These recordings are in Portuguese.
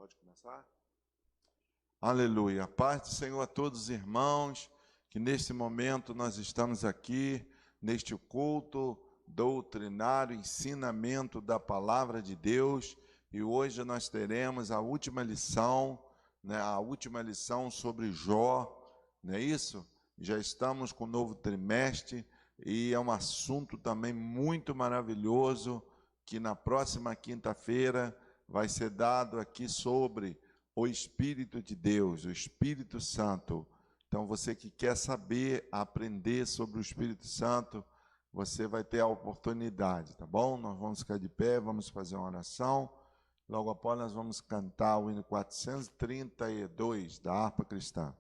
Pode começar? Aleluia. A paz do Senhor a todos os irmãos, que neste momento nós estamos aqui, neste culto doutrinário, ensinamento da palavra de Deus, e hoje nós teremos a última lição, a última lição sobre Jó, não é isso? Já estamos com o novo trimestre, e é um assunto também muito maravilhoso, que na próxima quinta-feira vai ser dado aqui sobre o Espírito de Deus, o Espírito Santo. Então, você que quer saber, aprender sobre o Espírito Santo, você vai ter a oportunidade, tá bom? Nós vamos ficar de pé, vamos fazer uma oração. Logo após, nós vamos cantar o hino 432 da harpa cristã.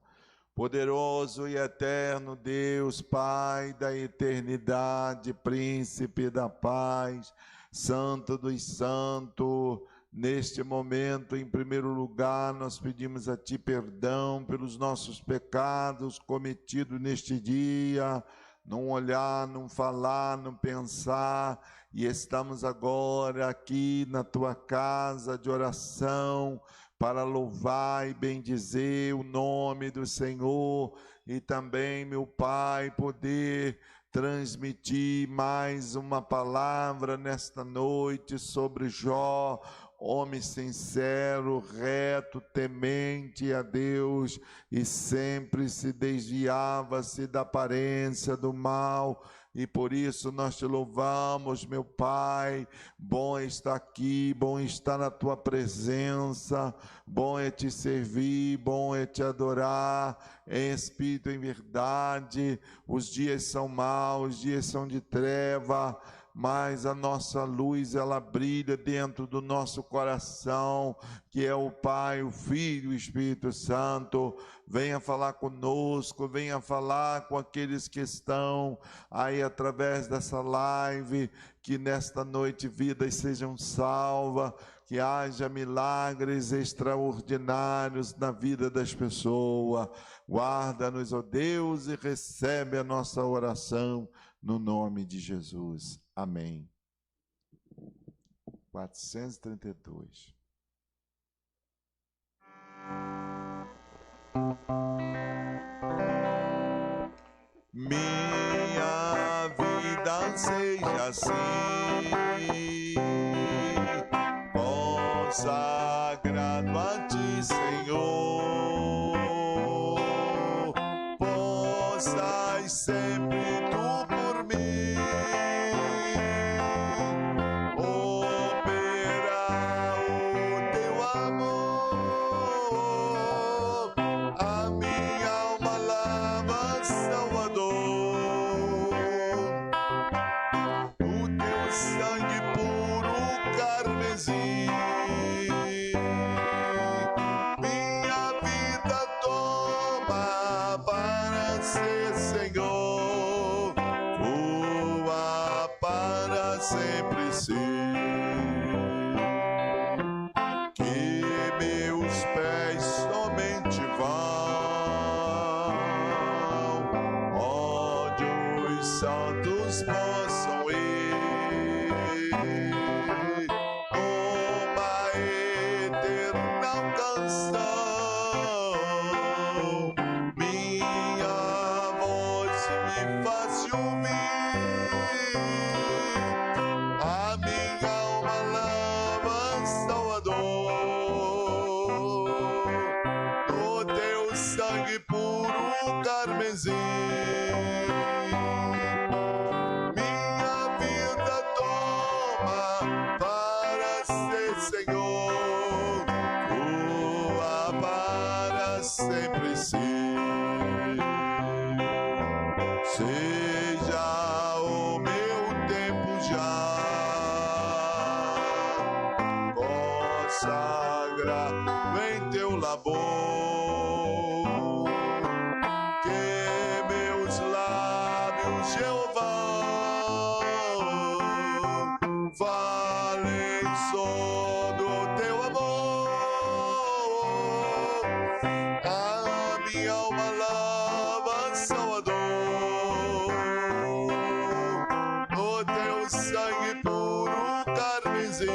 Poderoso e eterno Deus, Pai da eternidade, Príncipe da paz, Santo dos santos, neste momento, em primeiro lugar, nós pedimos a Ti perdão pelos nossos pecados cometidos neste dia, não olhar, não falar, não pensar, e estamos agora aqui na Tua casa de oração para louvar e bendizer o nome do Senhor e também, meu Pai, poder transmitir mais uma palavra nesta noite sobre Jó, homem sincero, reto, temente a Deus e sempre se desviava-se da aparência do mal. E por isso nós te louvamos, meu Pai. Bom é estar aqui, bom é estar na Tua presença, bom é Te servir, bom é Te adorar, em espírito e em verdade. Os dias são maus, os dias são de treva, mas a nossa luz, ela brilha dentro do nosso coração, que é o Pai, o Filho e o Espírito Santo. Venha falar conosco, venha falar com aqueles que estão aí através dessa live, que nesta noite vidas sejam salvas, que haja milagres extraordinários na vida das pessoas. Guarda-nos, ó Deus, e recebe a nossa oração no nome de Jesus. Amém. 432. Minha vida seja assim, consagrado a Ti, Senhor, possas sempre Tu por mim operar o Teu amor, a minha alma lava, Salvador, o Teu sangue puro carmesim, minha vida toma para ser Senhor, voa para sempre ser. Que meus pés somente vão onde os santos possam ir, uma eterna canção, minha voz me faz ouvir, a minha alma lava, Salvador, o Teu sangue puro carmesim, minha vida toma para ser Senhor, voa para sempre ser. Seja o meu tempo já consagrado em Teu labor, que meus lábios, Jeová, falem só do Teu amor, a minha alma lava, Salvador, o Teu sangue puro carmesim,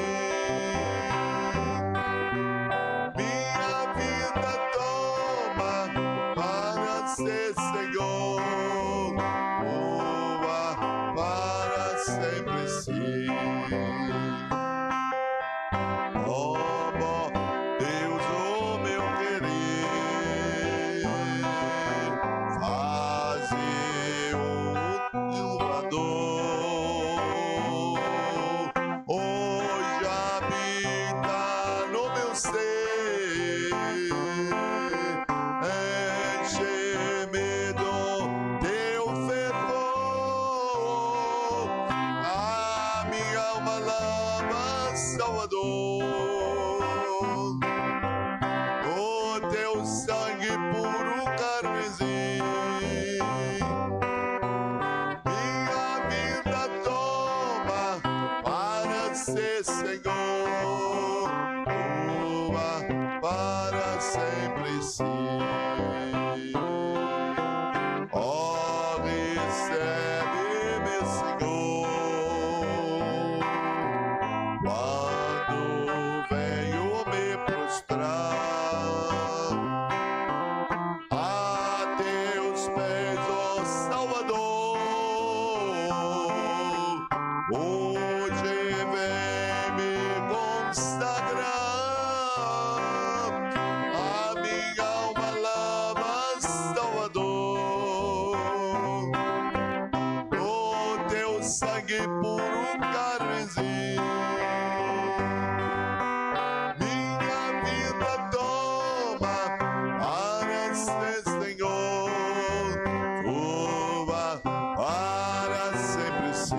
alma lava, Salvador. O teu sangue puro carmesim, minha vida toma para ser Senhor, tua para sempre sim. Oh, recebe-me, Senhor, quando venho me prostrar a teus pés, ó Salvador. Hoje vem me consagrar, a minha alma lava, Salvador. O teu sangue puro carmesim, minha vida toma para ser Senhor, tua para sempre ser.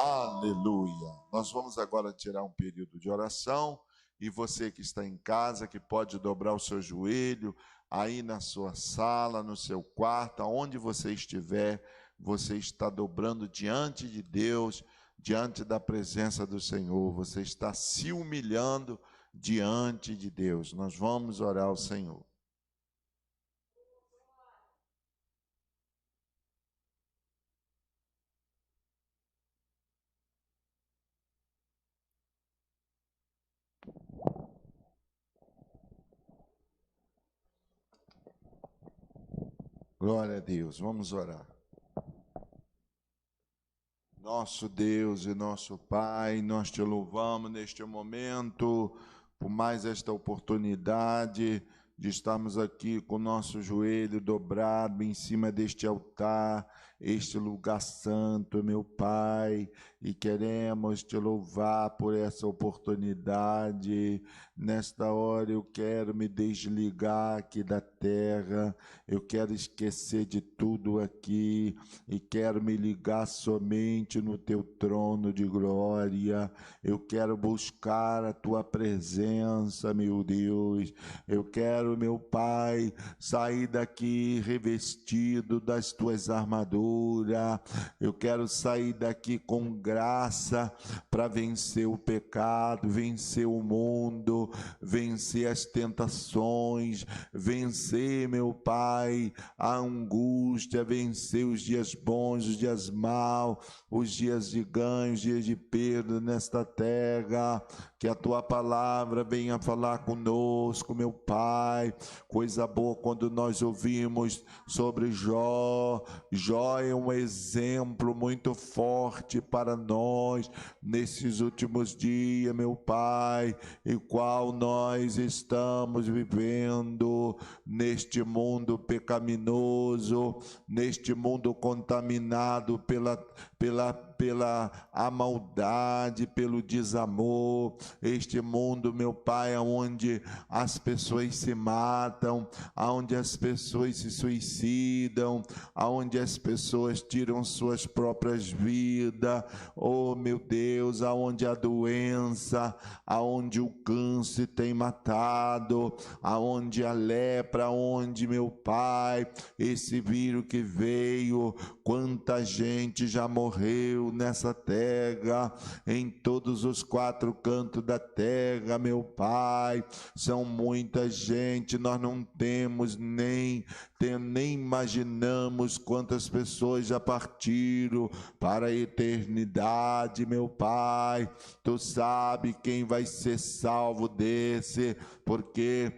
Aleluia. Nós vamos agora tirar um período de oração, e você que está em casa, que pode dobrar o seu joelho, aí na sua sala, no seu quarto, aonde você estiver, você está dobrando diante de Deus, diante da presença do Senhor, você está se humilhando diante de Deus. Nós vamos orar ao Senhor. Glória a Deus, vamos orar. Nosso Deus e nosso Pai, nós te louvamos neste momento por mais esta oportunidade de estarmos aqui com o nosso joelho dobrado em cima deste altar, este lugar santo, meu Pai, e queremos te louvar por essa oportunidade. Nesta hora eu quero me desligar aqui da terra, eu quero esquecer de tudo aqui e quero me ligar somente no teu trono de glória. Eu quero buscar a tua presença, meu Deus. Eu quero, meu Pai, sair daqui revestido das tuas armaduras. Eu quero sair daqui com graça para vencer o pecado, vencer o mundo, vencer as tentações, vencer, meu Pai, a angústia, vencer os dias bons, os dias maus, os dias de ganho, os dias de perda nesta terra. Que a tua palavra venha falar conosco, meu Pai. Coisa boa quando nós ouvimos sobre Jó. Jó é um exemplo muito forte para nós nesses últimos dias, meu Pai, em qual nós estamos vivendo neste mundo pecaminoso, neste mundo contaminado pela a maldade, pelo desamor, este mundo, meu Pai, onde as pessoas se matam, onde as pessoas se suicidam, onde as pessoas tiram suas próprias vidas, oh meu Deus, aonde a doença, aonde o câncer tem matado, aonde a lepra, aonde, meu Pai, esse vírus que veio, quanta gente já morreu nessa terra, em todos os quatro cantos da terra, meu Pai, são muita gente, nós não temos nem imaginamos quantas pessoas já partiram para a eternidade, meu Pai. Tu sabe quem vai ser salvo desse, porque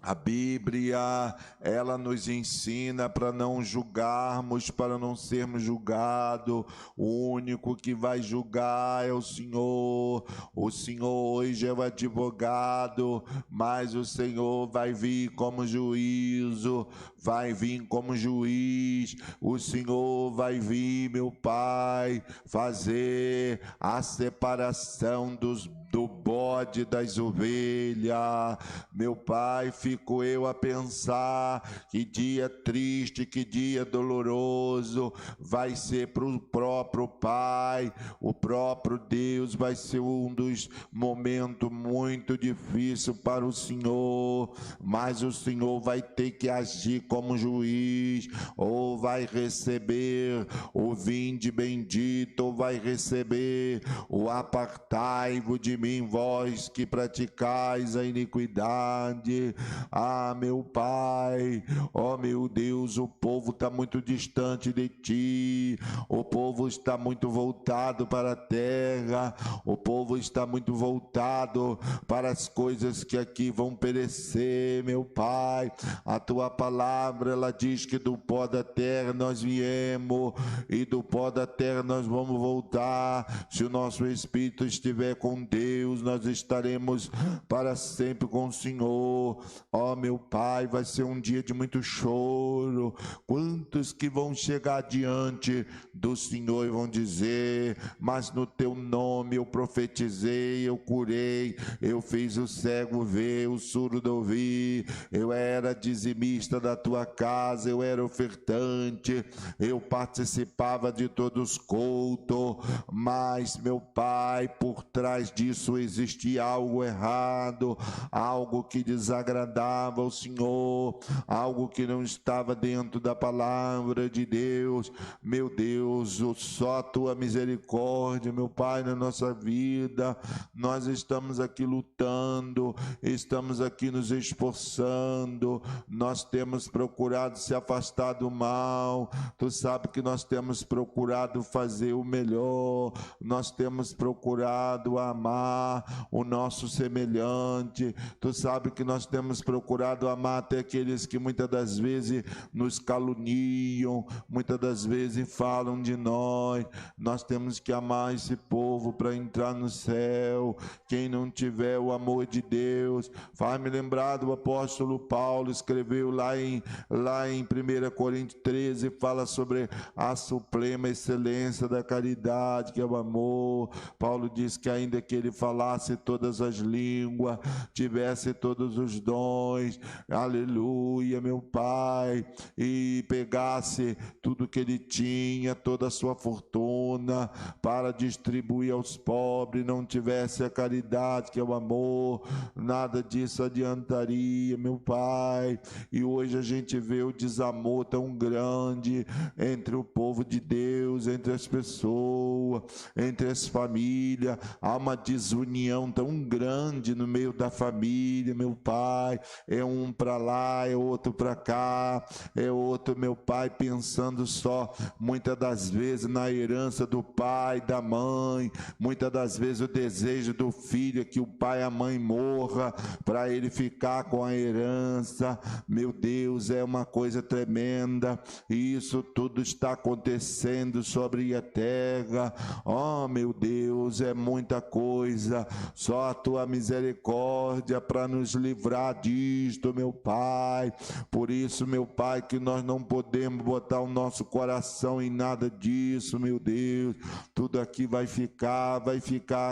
a Bíblia, ela nos ensina para não julgarmos, para não sermos julgados. O único que vai julgar é o Senhor. O Senhor hoje é o advogado, mas o Senhor vai vir como juízo, vai vir como juiz. O Senhor vai vir, meu Pai, fazer a separação dos do bode, das ovelhas. Meu Pai, fico eu a pensar que dia triste, que dia doloroso vai ser para o próprio Pai, o próprio Deus. Vai ser um dos momentos muito difíceis para o Senhor, mas o Senhor vai ter que agir como juiz, ou vai receber o vinde bendito, ou vai receber o apartai-vos de mim, vós que praticais a iniquidade. Ah, meu Pai, ó meu Deus, o povo está muito distante de Ti, o povo está muito voltado para a terra, o povo está muito voltado para as coisas que aqui vão perecer, meu Pai. A Tua palavra, ela diz que do pó da terra nós viemos e do pó da terra nós vamos voltar. Se o nosso espírito estiver com Deus, nós estaremos para sempre com o Senhor. Ó, meu Pai, vai ser um dia de muito choro. Quantos que vão chegar diante do Senhor e vão dizer: mas no Teu nome eu profetizei, eu curei, eu fiz o cego ver, o surdo ouvir, eu era dizimista da Tua casa, eu era ofertante, eu participava de todos os cultos. Mas, meu Pai, por trás disso existia algo errado, algo que desagradava ao Senhor, algo que não estava dentro da palavra de Deus. Meu Deus, só a Tua misericórdia, meu Pai, na nossa vida. Nós estamos aqui lutando, estamos aqui nos esforçando, nós temos procurado se afastar do mal. Tu sabe que nós temos procurado fazer o melhor, nós temos procurado amar o nosso semelhante. Tu sabe que nós temos procurado amar até aqueles que muitas das vezes nos caluniam, muitas das vezes falam de nós. Nós temos que amar esse povo para entrar no céu. Quem não tiver o amor de Deus, faz-me lembrar do apóstolo Paulo, escreveu lá em 1 Coríntios 13, fala sobre a suprema excelência da caridade, que é o amor. Paulo diz que ainda que ele falasse todas as línguas, tivesse todos os dons, aleluia, meu Pai, e pegasse tudo que ele tinha, toda a sua fortuna, para distribuir aos pobres, não tivesse a caridade, que é o amor, nada disso adiantaria, meu Pai. E hoje a gente vê o desamor tão grande entre o povo de Deus, entre as pessoas, entre as famílias. Há uma desunião tão grande no meio da família, meu Pai. É um para lá, é outro para cá, é outro, meu Pai, pensando só, muitas das vezes, na herança do pai, da mãe. Muitas das vezes o desejo do filho é que o pai e a mãe morra para ele ficar com a herança. Meu Deus, é uma coisa tremenda. E isso tudo está acontecendo sobre a terra. Oh, meu Deus, é muita coisa. Só a Tua misericórdia para nos livrar disto, meu Pai. Por isso, meu Pai, que nós não podemos botar o nosso coração em nada disso, meu Deus. Tudo aqui vai ficar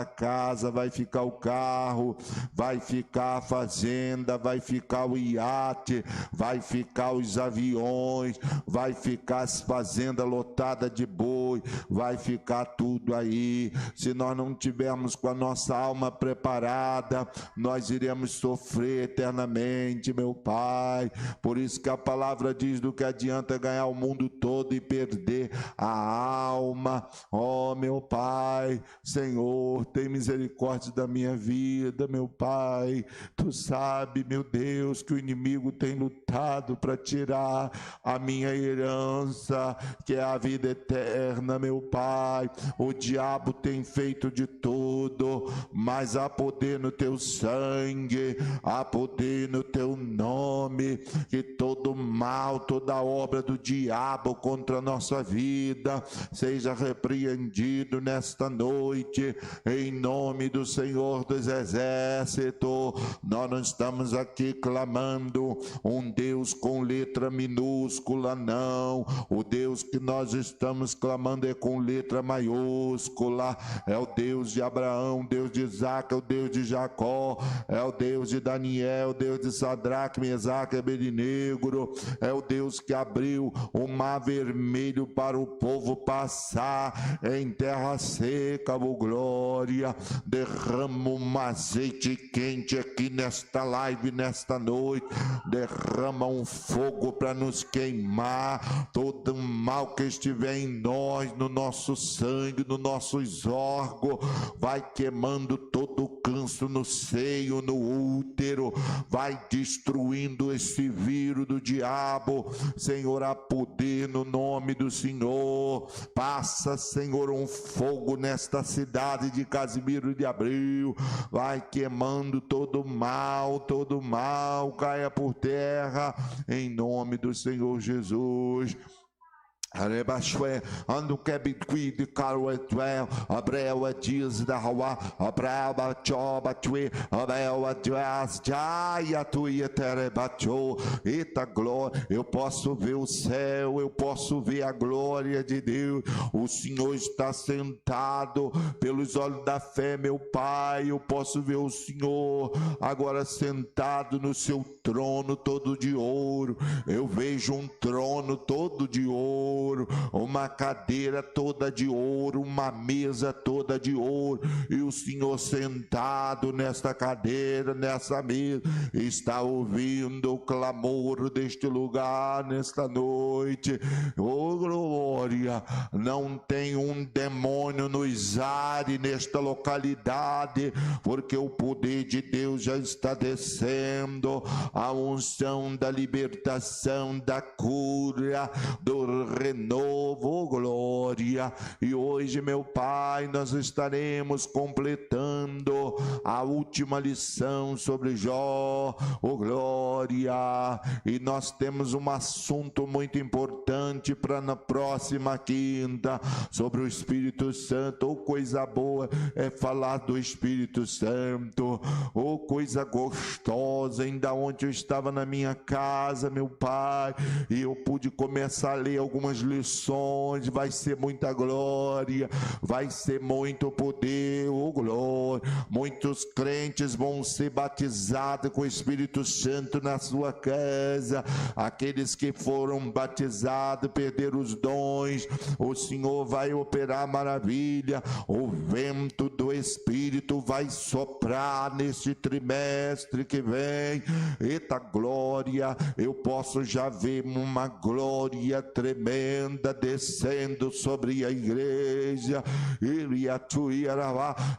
a casa, vai ficar o carro, vai ficar a fazenda, vai ficar o iate, vai ficar os aviões, vai ficar as fazendas lotadas de boi, vai ficar tudo aí. Se nós não tivermos com a nossa alma preparada, nós iremos sofrer eternamente, meu Pai. Por isso que a palavra diz: do que adianta ganhar o mundo todo e perder a alma. Oh, meu Pai, Senhor, tem misericórdia da minha vida, meu Pai. Tu sabe, meu Deus, que o inimigo tem lutado para tirar a minha herança, que é a vida eterna, meu Pai. O diabo tem feito de tudo, mas há poder no Teu sangue, há poder no Teu nome, que todo mal, toda obra do diabo contra a nossa vida seja repreendido nesta noite, em nome do Senhor dos Exércitos. Nós não estamos aqui clamando um Deus com letra minúscula, não. O Deus que nós estamos clamando é com letra maiúscula. É o Deus de Abraão, Abraão, Deus de Isaac, é o Deus de Jacó, é o Deus de Daniel, o Deus de Sadraque, Mesaque e Abednego, é o Deus que abriu o mar vermelho para o povo passar em terra seca, oh glória. Derrama um azeite quente aqui nesta live, nesta noite, derrama um fogo para nos queimar todo mal que estiver em nós, no nosso sangue, nos nossos órgãos, vai queimando todo o câncer no seio, no útero, vai destruindo esse vírus do diabo. Senhor, há poder no nome do Senhor. Passa, Senhor, um fogo nesta cidade de Casimiro de Abreu, vai queimando todo mal caia por terra, em nome do Senhor Jesus. Ando que bitqui de caro etuel, abreu a dias da rua, abreu a choba tui, abreu a dias, jaia tuia terebacho, eita glória, eu posso ver o céu, eu posso ver a glória de Deus, o Senhor está sentado pelos olhos da fé, meu Pai, eu posso ver o Senhor agora sentado no seu trono todo de ouro, eu vejo um trono todo de ouro, uma cadeira toda de ouro, uma mesa toda de ouro, e o Senhor sentado nesta cadeira, nessa mesa, está ouvindo o clamor deste lugar nesta noite. Oh glória, não tem um demônio nos ares nesta localidade, porque o poder de Deus já está descendo, a unção da libertação, da cura, do renovo, glória. E hoje, meu Pai, nós estaremos completando a última lição sobre Jó, oh glória. E nós temos um assunto muito importante para na próxima quinta, sobre o Espírito Santo. Oh, coisa boa é falar do Espírito Santo, oh, coisa gostosa. Ainda ontem eu estava na minha casa, meu Pai, e eu pude começar a ler algumas lições. Vai ser muita glória, vai ser muito poder, oh glória. Muitos crentes vão ser batizados com o Espírito Santo na sua casa. Aqueles que foram batizados perderam os dons, o Senhor vai operar maravilha. O vento do Espírito vai soprar neste trimestre que vem. Eita glória, eu posso já ver uma glória tremenda descendo sobre a igreja.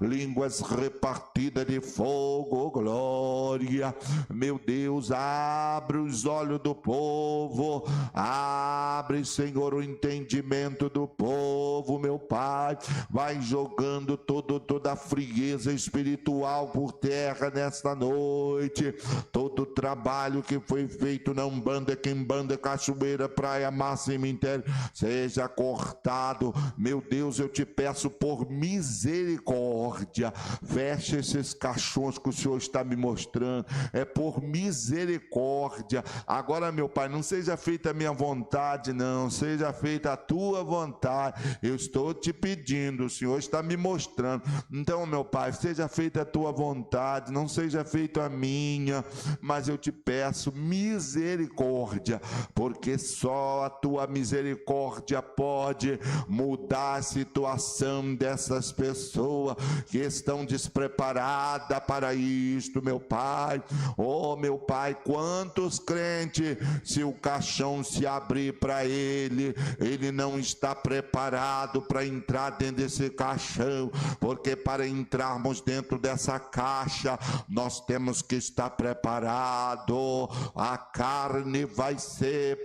Línguas repartidas de fogo, glória. Meu Deus, abre os olhos do povo, abre, Senhor, o entendimento do povo, meu Pai. Vai jogando toda a frieza espiritual por terra nesta noite. Todo o trabalho que foi feito na Umbanda, Quimbanda, Cachoeira, Praia, Massa e Cemitério, seja cortado. Meu Deus, eu te peço por misericórdia, feche esses caixões que o Senhor está me mostrando, é por misericórdia. Agora, meu Pai, não seja feita a minha vontade, não, seja feita a tua vontade. Eu estou te pedindo, o Senhor está me mostrando. Então, meu Pai, seja feita a tua vontade, não seja feita a minha, mas eu te peço misericórdia, porque só a tua misericórdia pode mudar a situação dessas pessoas que estão despreparadas para isto, meu Pai. Oh, meu Pai, quantos crentes, se o caixão se abrir para ele, ele não está preparado para entrar dentro desse caixão, porque para entrarmos dentro dessa caixa, nós temos que estar preparado. A carne vai ser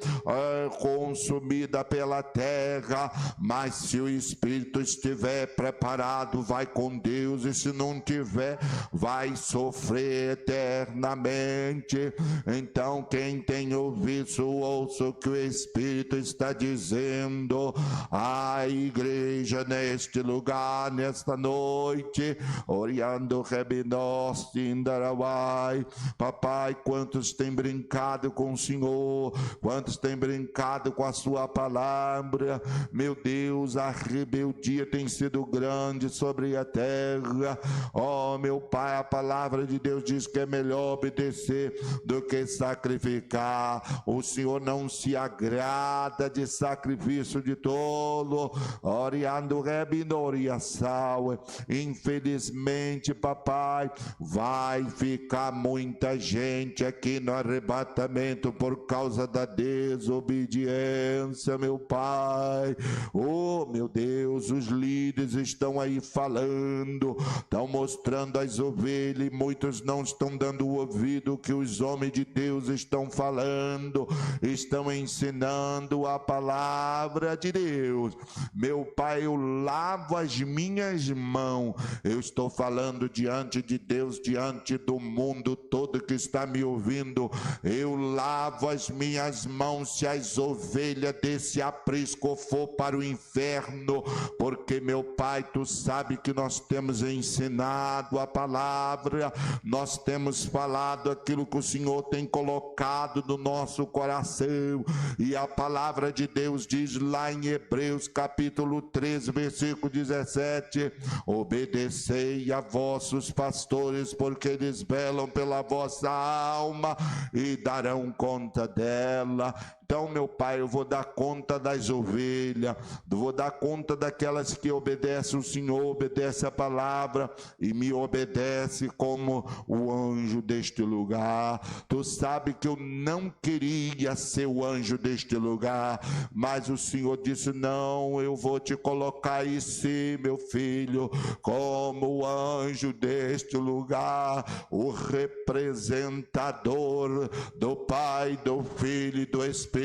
consumida pela terra, mas se o Espírito estiver preparado, vai com Deus, e se não tiver, vai sofrer eternamente. Então, quem tem ouvido, ouça o que o Espírito está dizendo à igreja neste lugar, nesta noite. Oriando Rebinos Tindarawai. Papai, quantos têm brincado com o Senhor, quantos têm brincado com a sua palavra, meu Deus, a rebeldia tem sido grande sobre a terra. Ó meu Pai, a palavra de Deus diz que é melhor obedecer do que sacrificar. O Senhor não se agrada de sacrifício de tolo. Oriando rebinoria sal. Infelizmente, papai, vai ficar muita gente aqui no arrebatamento por causa da desobediência, meu Pai. Oh, meu Deus, os líderes estão aí falando, estão mostrando as ovelhas e muitos não estão dando ouvido ao que os homens de Deus estão falando, estão ensinando a palavra de Deus. Meu Pai, eu lavo as minhas mãos, eu estou falando diante de Deus, diante do mundo todo que está me ouvindo, eu lavo as minhas mãos se as ovelhas desse aprisco for para o inferno, porque meu Pai, tu sabe que nós temos ensinado a palavra, nós temos falado aquilo que o Senhor tem colocado no nosso coração, e a palavra de Deus diz lá em Hebreus capítulo 13, versículo 17, obedecei a vossos pastores, porque eles velam pela vossa alma e darão conta dela. Então, meu Pai, eu vou dar conta das ovelhas, vou dar conta daquelas que obedecem o Senhor, obedecem a palavra e me obedece como o anjo deste lugar. Tu sabe que eu não queria ser o anjo deste lugar, mas o Senhor disse, não, eu vou te colocar aí sim, meu filho, como o anjo deste lugar, o representador do Pai, do Filho e do Espírito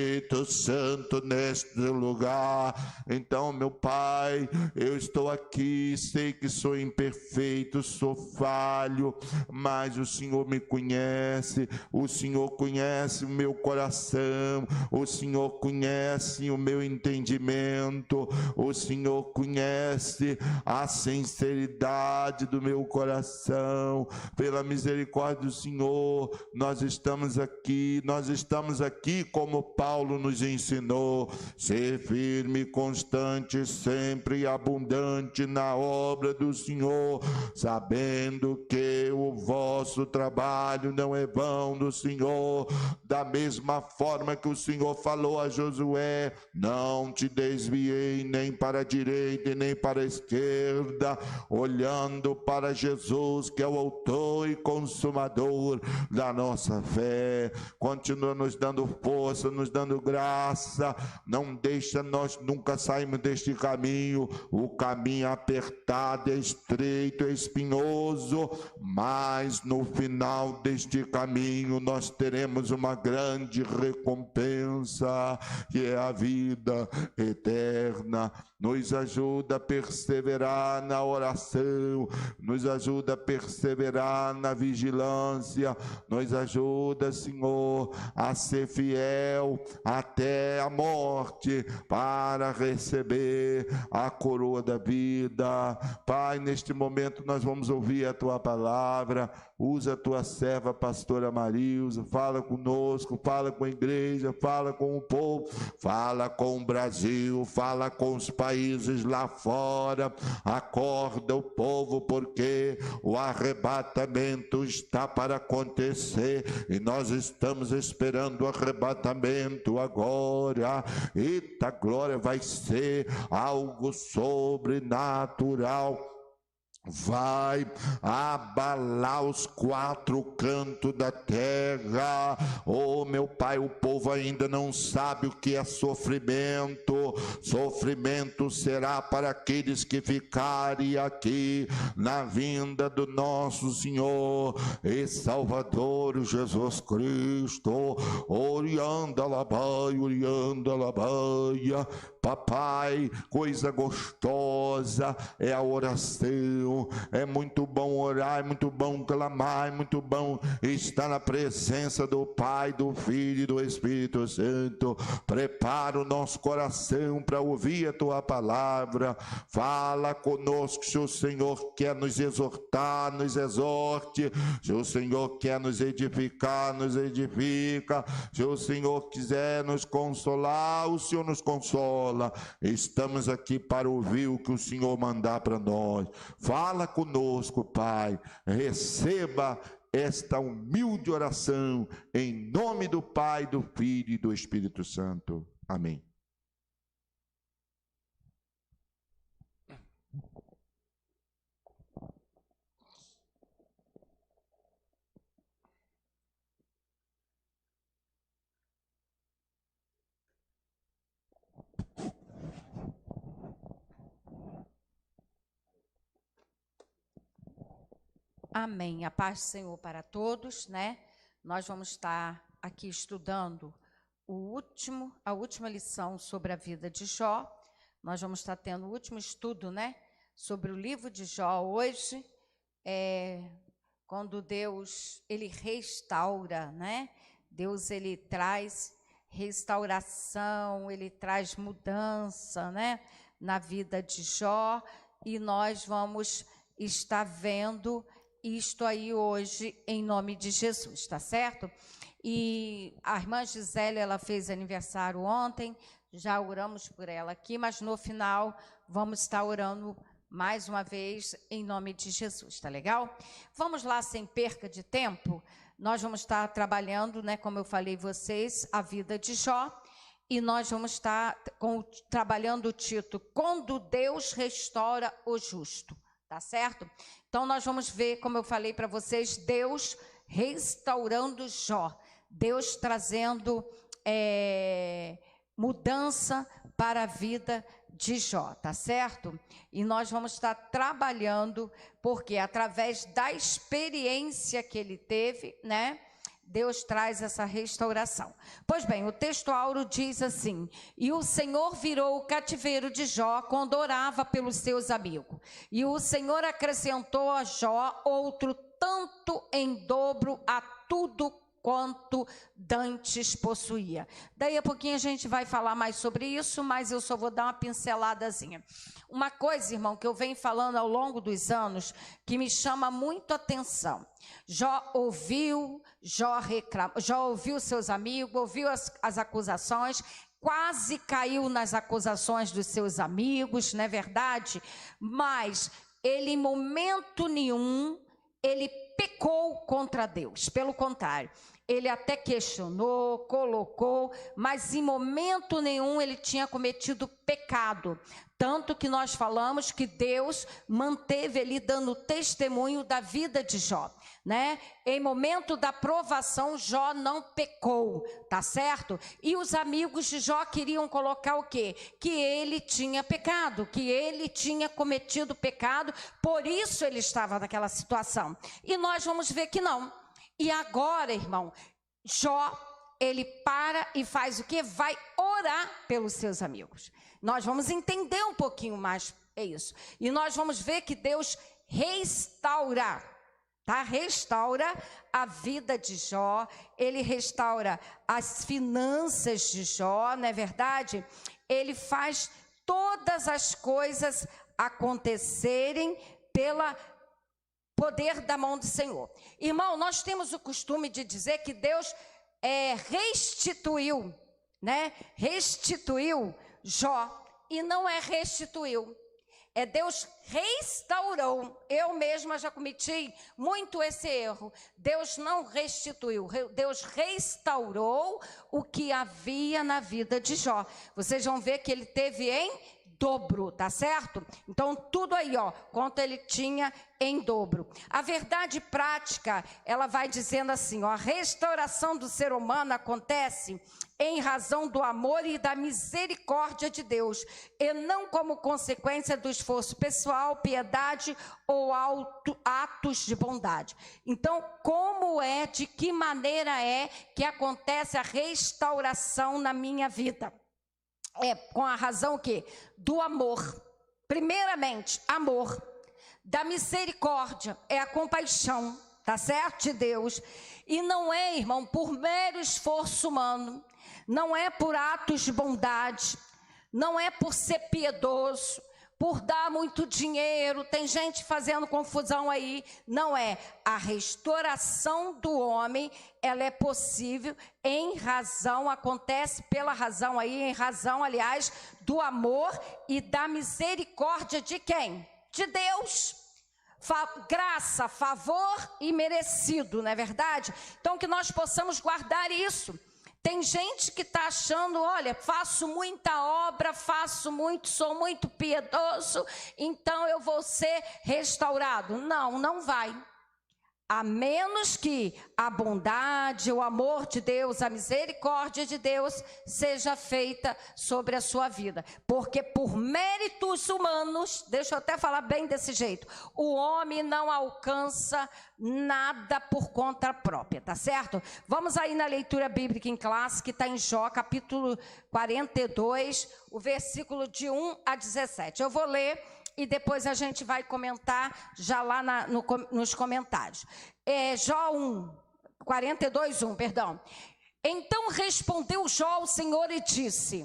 Santo neste lugar. Então, meu Pai, eu estou aqui, sei que sou imperfeito, sou falho, mas o Senhor me conhece, o Senhor conhece o meu coração, o Senhor conhece o meu entendimento, o Senhor conhece a sinceridade do meu coração. Pela misericórdia do Senhor, nós estamos aqui como Paulo nos ensinou, ser firme, constante, sempre abundante na obra do Senhor, sabendo que o vosso trabalho não é vão do Senhor. Da mesma forma que o Senhor falou a Josué, não te desviei nem para a direita e nem para a esquerda, olhando para Jesus, que é o autor e consumador da nossa fé. Continua nos dando força, nos dando graça, não deixa nós nunca sairmos deste caminho. O caminho apertado, é estreito, é espinhoso, mas no final deste caminho nós teremos uma grande recompensa, que é a vida eterna. Nos ajuda a perseverar na oração, nos ajuda a perseverar na vigilância, nos ajuda, Senhor, a ser fiel até a morte, para receber a coroa da vida. Pai, neste momento nós vamos ouvir a Tua palavra. Usa a Tua serva, pastora Marilza, fala conosco, fala com a igreja, fala com o povo, fala com o Brasil, fala com os países lá fora. Acorda o povo, porque o arrebatamento está para acontecer e nós estamos esperando o arrebatamento agora. Eita glória, vai ser algo sobrenatural. Vai abalar os quatro cantos da terra. Oh, meu Pai, o povo ainda não sabe o que é sofrimento. Sofrimento será para aqueles que ficarem aqui na vinda do nosso Senhor e Salvador Jesus Cristo. Orianda labai, orianda labaia. Papai, coisa gostosa é a oração. É muito bom orar, é muito bom clamar, é muito bom estar na presença do Pai, do Filho e do Espírito Santo. Prepara o nosso coração para ouvir a Tua palavra. Fala conosco, se o Senhor quer nos exortar, nos exorte. Se o Senhor quer nos edificar, nos edifica. Se o Senhor quiser nos consolar, o Senhor nos consola. esmola. Estamos aqui para ouvir o que o Senhor mandar para nós. Fala conosco, Pai. Receba esta humilde oração em nome do Pai, do Filho e do Espírito Santo. Amém. Amém. A paz do Senhor para todos, né? Nós vamos estar aqui estudando a última lição sobre a vida de Jó. Nós vamos estar tendo o último estudo, né? Sobre o livro de Jó hoje, quando Deus, ele restaura, né? Deus, ele traz restauração, ele traz mudança, né? Na vida de Jó, e nós vamos estar vendo isto aí hoje, em nome de Jesus, tá certo? E a irmã Gisele, ela fez aniversário ontem, já oramos por ela aqui, mas no final vamos estar orando mais uma vez, em nome de Jesus, tá legal? Vamos lá, sem perca de tempo, nós vamos estar trabalhando, né, como eu falei vocês, a vida de Jó, e nós vamos estar trabalhando o título, Quando Deus Restaura o Justo. Tá certo? Então, nós vamos ver, como eu falei para vocês, Deus restaurando Jó. Deus trazendo mudança para a vida de Jó, tá certo? E nós vamos estar trabalhando, porque através da experiência que ele teve, né? Deus traz essa restauração. Pois bem, o texto áureo diz assim: e o Senhor virou o cativeiro de Jó quando orava pelos seus amigos. E o Senhor acrescentou a Jó outro tanto em dobro a tudo quanto dantes possuía. Daí a pouquinho a gente vai falar mais sobre isso, mas eu só vou dar uma pinceladazinha. Uma coisa, irmão, que eu venho falando ao longo dos anos, que me chama muito a atenção. Jó ouviu seus amigos, ouviu as acusações, quase caiu nas acusações dos seus amigos, não é verdade? Mas ele, em momento nenhum, ele pecou contra Deus. Pelo contrário, ele até questionou, colocou, mas em momento nenhum ele tinha cometido pecado. Tanto que nós falamos que Deus manteve ele dando testemunho da vida de Jó, né? Em momento da provação, Jó não pecou, tá certo? E os amigos de Jó queriam colocar o quê? Que ele tinha pecado, que ele tinha cometido pecado, por isso ele estava naquela situação. E nós vamos ver que não. E agora, irmão, Jó, ele para e faz o quê? Vai orar pelos seus amigos. Nós vamos entender um pouquinho mais isso. E nós vamos ver que Deus restaura, tá? Restaura a vida de Jó, ele restaura as finanças de Jó, não é verdade? Ele faz todas as coisas acontecerem pela poder da mão do Senhor. Irmão, nós temos o costume de dizer que Deus restituiu, né? Restituiu Jó, e não restituiu, Deus restaurou. Eu mesma já cometi muito esse erro. Deus não restituiu, Deus restaurou o que havia na vida de Jó. Vocês vão ver que ele teve em dobro, tá certo? Então, tudo aí, ó, quanto ele tinha em dobro. A verdade prática, ela vai dizendo assim, ó, a restauração do ser humano acontece em razão do amor e da misericórdia de Deus, e não como consequência do esforço pessoal, piedade ou atos de bondade. Então, de que maneira que acontece a restauração na minha vida? Com a razão o quê? Do amor. Primeiramente, amor. Da misericórdia, a compaixão, tá certo? De Deus. E não irmão, por mero esforço humano, não por atos de bondade, não por ser piedoso, por dar muito dinheiro. Tem gente fazendo confusão aí. Não é. A restauração do homem, ela é possível acontece pela razão aí, em razão, aliás, do amor e da misericórdia de quem? De Deus. Graça, favor e merecido, não é verdade? Então que nós possamos guardar isso. Tem gente que está achando, olha, faço muita obra, sou muito piedoso, então eu vou ser restaurado. Não, não vai. A menos que a bondade, o amor de Deus, a misericórdia de Deus seja feita sobre a sua vida. Porque por méritos humanos, deixa eu até falar bem desse jeito, o homem não alcança nada por conta própria, tá certo? Vamos aí na leitura bíblica em classe, que está em Jó, capítulo 42, o versículo de 1 a 17. Eu vou ler e depois a gente vai comentar já lá nos comentários. Jó 42:1, perdão. Então respondeu Jó ao Senhor e disse: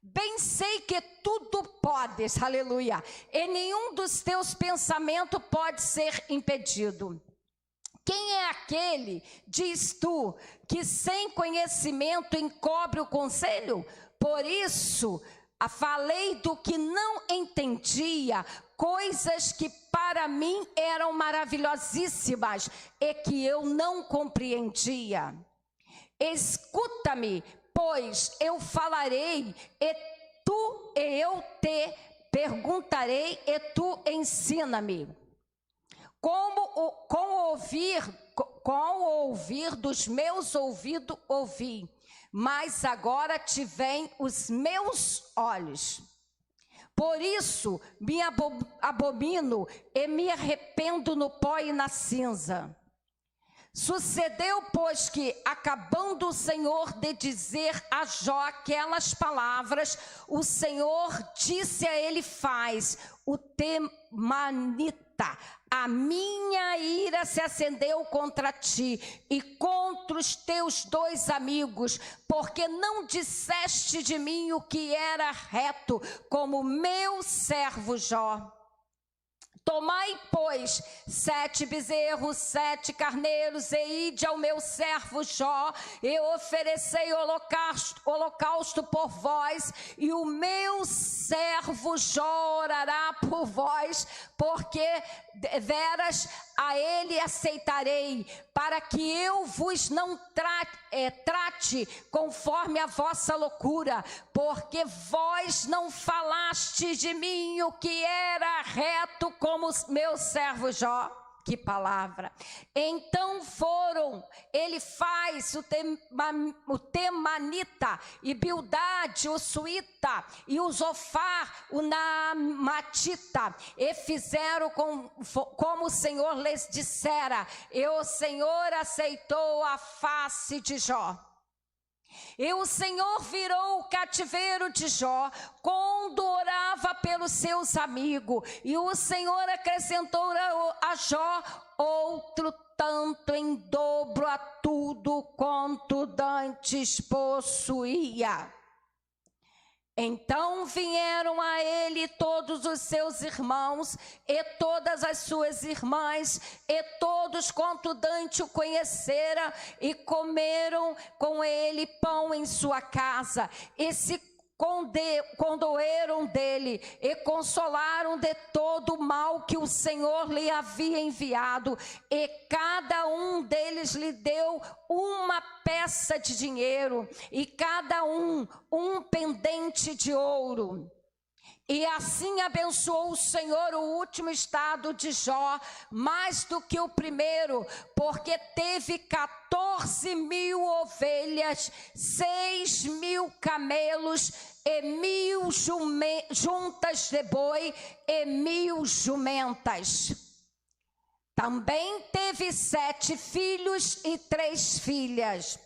bem sei que tudo podes, aleluia, e nenhum dos teus pensamentos pode ser impedido. Quem é aquele, diz tu, que sem conhecimento encobre o conselho? Por isso falei do que não entendia, coisas que para mim eram maravilhosíssimas e que eu não compreendia. Escuta-me, pois eu falarei e eu te perguntarei e tu ensina-me. Com o ouvir dos meus ouvidos ouvi, mas agora te veem os meus olhos. Por isso me abomino e me arrependo no pó e na cinza. Sucedeu, pois, que, acabando o Senhor de dizer a Jó aquelas palavras, o Senhor disse a Elifaz, o temanita: a minha ira se acendeu contra ti e contra os teus dois amigos, porque não disseste de mim o que era reto, como meu servo Jó. Tomai, pois, 7 bezerros, 7 carneiros, e ide ao meu servo Jó, e oferecei holocausto por vós, e o meu servo Jó orará por vós, porque veras a ele aceitarei, para que eu vos não trate conforme a vossa loucura, porque vós não falaste de mim o que era reto como meu servo Jó. Que palavra! Então foram Elifaz, o temanita, e Bildade, o suíta, e o Zofar, o naamatita, e fizeram como o Senhor lhes dissera, e o Senhor aceitou a face de Jó. E o Senhor virou o cativeiro de Jó, quando orava pelos seus amigos, e o Senhor acrescentou a Jó outro tanto em dobro a tudo quanto dantes possuía. Então vieram a ele todos os seus irmãos e todas as suas irmãs e todos quanto Dante o conhecera, e comeram com ele pão em sua casa, e se condoeram dele e consolaram de todo o mal que o Senhor lhe havia enviado, e cada um deles lhe deu uma peça de dinheiro e cada um pendente de ouro. E assim abençoou o Senhor o último estado de Jó, mais do que o primeiro, porque teve 14.000 ovelhas, 6.000 camelos, e 1.000 juntas de boi, e 1.000 jumentas. Também teve 7 filhos e 3 filhas.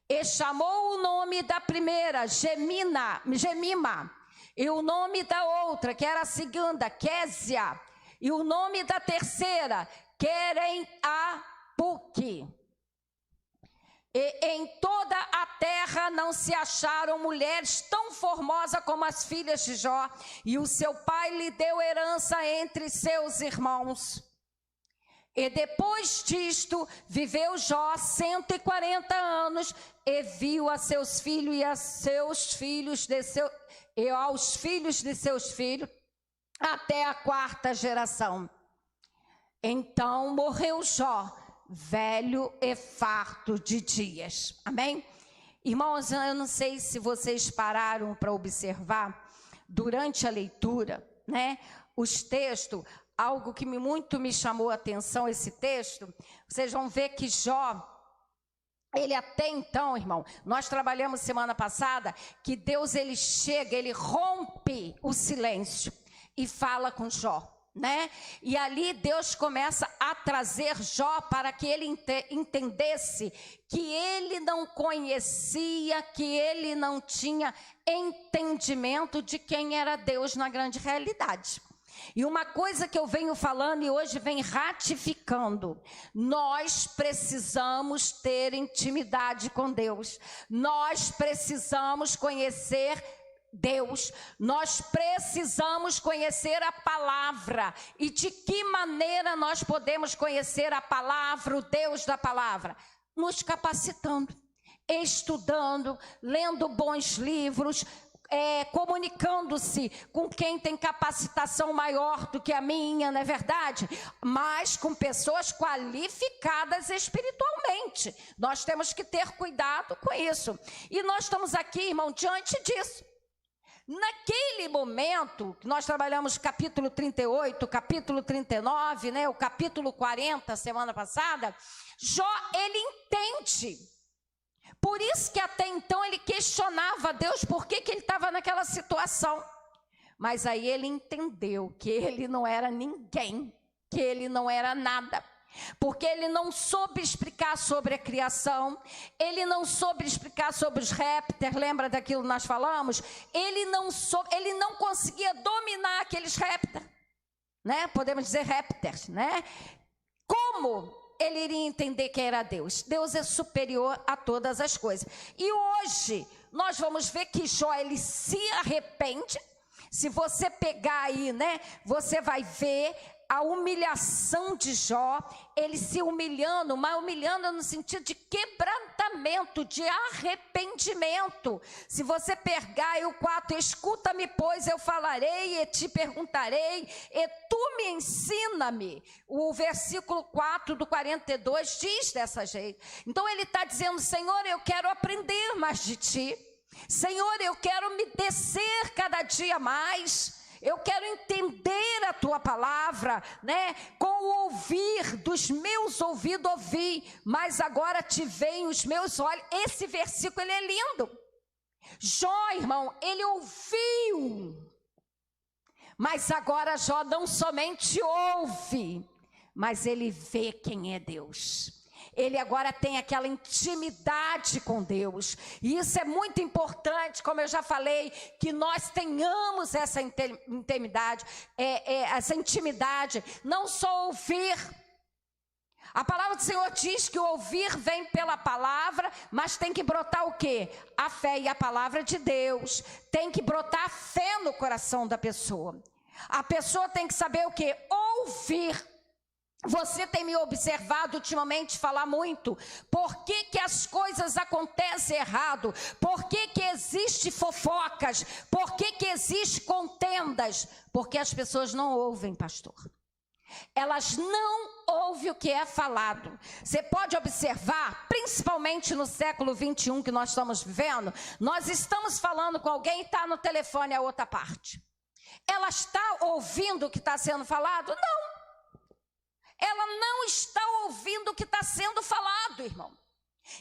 E chamou o nome da primeira Gemima, e o nome da outra, que era a segunda, Késia, e o nome da terceira, Querem-Apuque. E em toda a terra não se acharam mulheres tão formosas como as filhas de Jó, e o seu pai lhe deu herança entre seus irmãos. E depois disto, viveu Jó 140 anos, e viu a seus filhos e a seus filhos e aos filhos de seus filhos, até a 4ª geração. Então morreu Jó, velho e farto de dias. Amém? Irmãos, eu não sei se vocês pararam para observar durante a leitura, né, os textos, algo que muito me chamou a atenção, esse texto, vocês vão ver que Jó, ele até então, irmão, nós trabalhamos semana passada, que Deus, ele chega, ele rompe o silêncio e fala com Jó, né? E ali Deus começa a trazer Jó para que ele entendesse que ele não conhecia, que ele não tinha entendimento de quem era Deus na grande realidade. E uma coisa que eu venho falando e hoje vem ratificando, nós precisamos ter intimidade com Deus, nós precisamos conhecer Deus, nós precisamos conhecer a palavra. E de que maneira nós podemos conhecer a palavra, o Deus da palavra? Nos capacitando, estudando, lendo bons livros, comunicando-se com quem tem capacitação maior do que a minha, não é verdade? Mas com pessoas qualificadas espiritualmente. Nós temos que ter cuidado com isso. E nós estamos aqui, irmão, diante disso. Naquele momento, nós trabalhamos capítulo 38, capítulo 39, né, o capítulo 40, semana passada, Jó, ele entende. Por isso que até então ele questionava Deus por que ele estava naquela situação. Mas aí ele entendeu que ele não era ninguém, que ele não era nada. Porque ele não soube explicar sobre a criação, ele não soube explicar sobre os répteis, lembra daquilo que nós falamos? Ele não conseguia dominar aqueles répteis, né? Podemos dizer répteis, né? Como ele iria entender quem era Deus? Deus é superior a todas as coisas. E hoje nós vamos ver que Jó, ele se arrepende. Se você pegar aí, né, você vai ver a humilhação de Jó, ele se humilhando, mas humilhando no sentido de quebrantamento, de arrependimento. Se você pegar aí o 4, escuta-me, pois eu falarei e te perguntarei, e tu me ensina-me. O versículo 4 do 42 diz dessa jeito. Então ele está dizendo, Senhor, eu quero aprender mais de ti. Senhor, eu quero me descer cada dia mais. Eu quero entender a tua palavra, né? Com o ouvir dos meus ouvidos ouvi, mas agora te veem os meus olhos. Esse versículo, ele é lindo. Jó, irmão, ele ouviu. Mas agora Jó não somente ouve, mas ele vê quem é Deus. Ele agora tem aquela intimidade com Deus. E isso é muito importante, como eu já falei, que nós tenhamos essa intimidade, não só ouvir. A palavra do Senhor diz que o ouvir vem pela palavra, mas tem que brotar o quê? A fé e a palavra de Deus. Tem que brotar a fé no coração da pessoa. A pessoa tem que saber o quê? Ouvir. Você tem me observado ultimamente falar muito. Por que que as coisas acontecem errado? Por que que existe fofocas? Por que que existe contendas? Porque as pessoas não ouvem, pastor. Elas não ouvem o que é falado. Você pode observar, principalmente no século 21 que nós estamos vivendo, nós estamos falando com alguém e está no telefone a outra parte. Ela está ouvindo o que está sendo falado? Não. Ela não está ouvindo o que está sendo falado, irmão.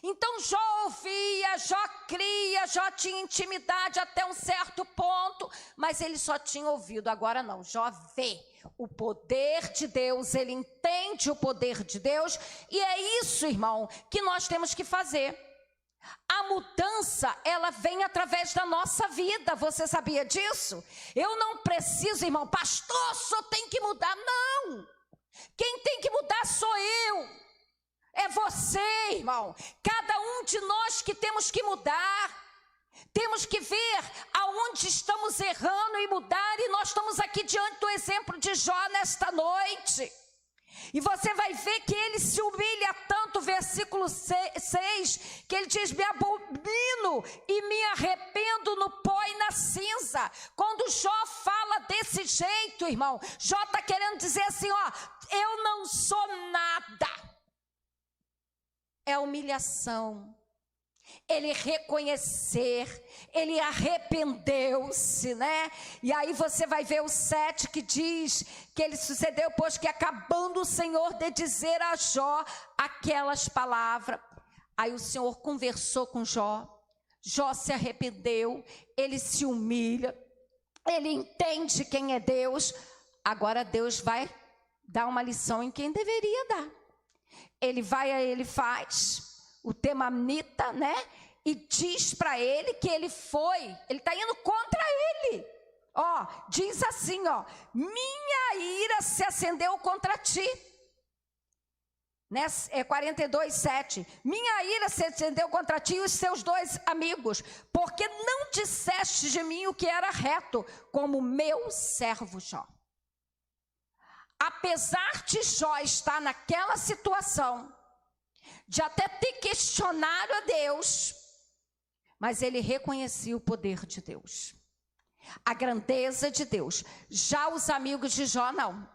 Então Jó ouvia, Jó cria, Jó tinha intimidade até um certo ponto, mas ele só tinha ouvido. Agora não, Jó vê o poder de Deus, ele entende o poder de Deus, e é isso, irmão, que nós temos que fazer. A mudança, ela vem através da nossa vida. Você sabia disso? Eu não preciso, irmão, pastor, só tem que mudar. Não! Quem tem que mudar sou eu, é você, irmão. Cada um de nós que temos que mudar, temos que ver aonde estamos errando e mudar, e nós estamos aqui diante do exemplo de Jó nesta noite. E você vai ver que ele se humilha tanto, versículo 6, que ele diz: me abomino e me arrependo no pó e na cinza. Quando Jó fala desse jeito, irmão, Jó está querendo dizer assim, ó, eu não sou nada. É humilhação. Ele reconhecer, ele arrependeu-se, né? E aí você vai ver o 7 que diz que ele sucedeu, pois que acabando o Senhor de dizer a Jó aquelas palavras. Aí o Senhor conversou com Jó, Jó se arrependeu, ele se humilha, ele entende quem é Deus. Agora Deus vai dar uma lição em quem deveria dar. Ele faz o temanita, né? E diz para ele que ele está indo contra ele. Ó, diz assim, ó, minha ira se acendeu contra ti. Né? 42:7. Minha ira se acendeu contra ti e os seus 2 amigos, porque não disseste de mim o que era reto, como meu servo Jó. Apesar de Jó estar naquela situação, de até ter questionado a Deus, mas ele reconhecia o poder de Deus, a grandeza de Deus. Já os amigos de Jó não.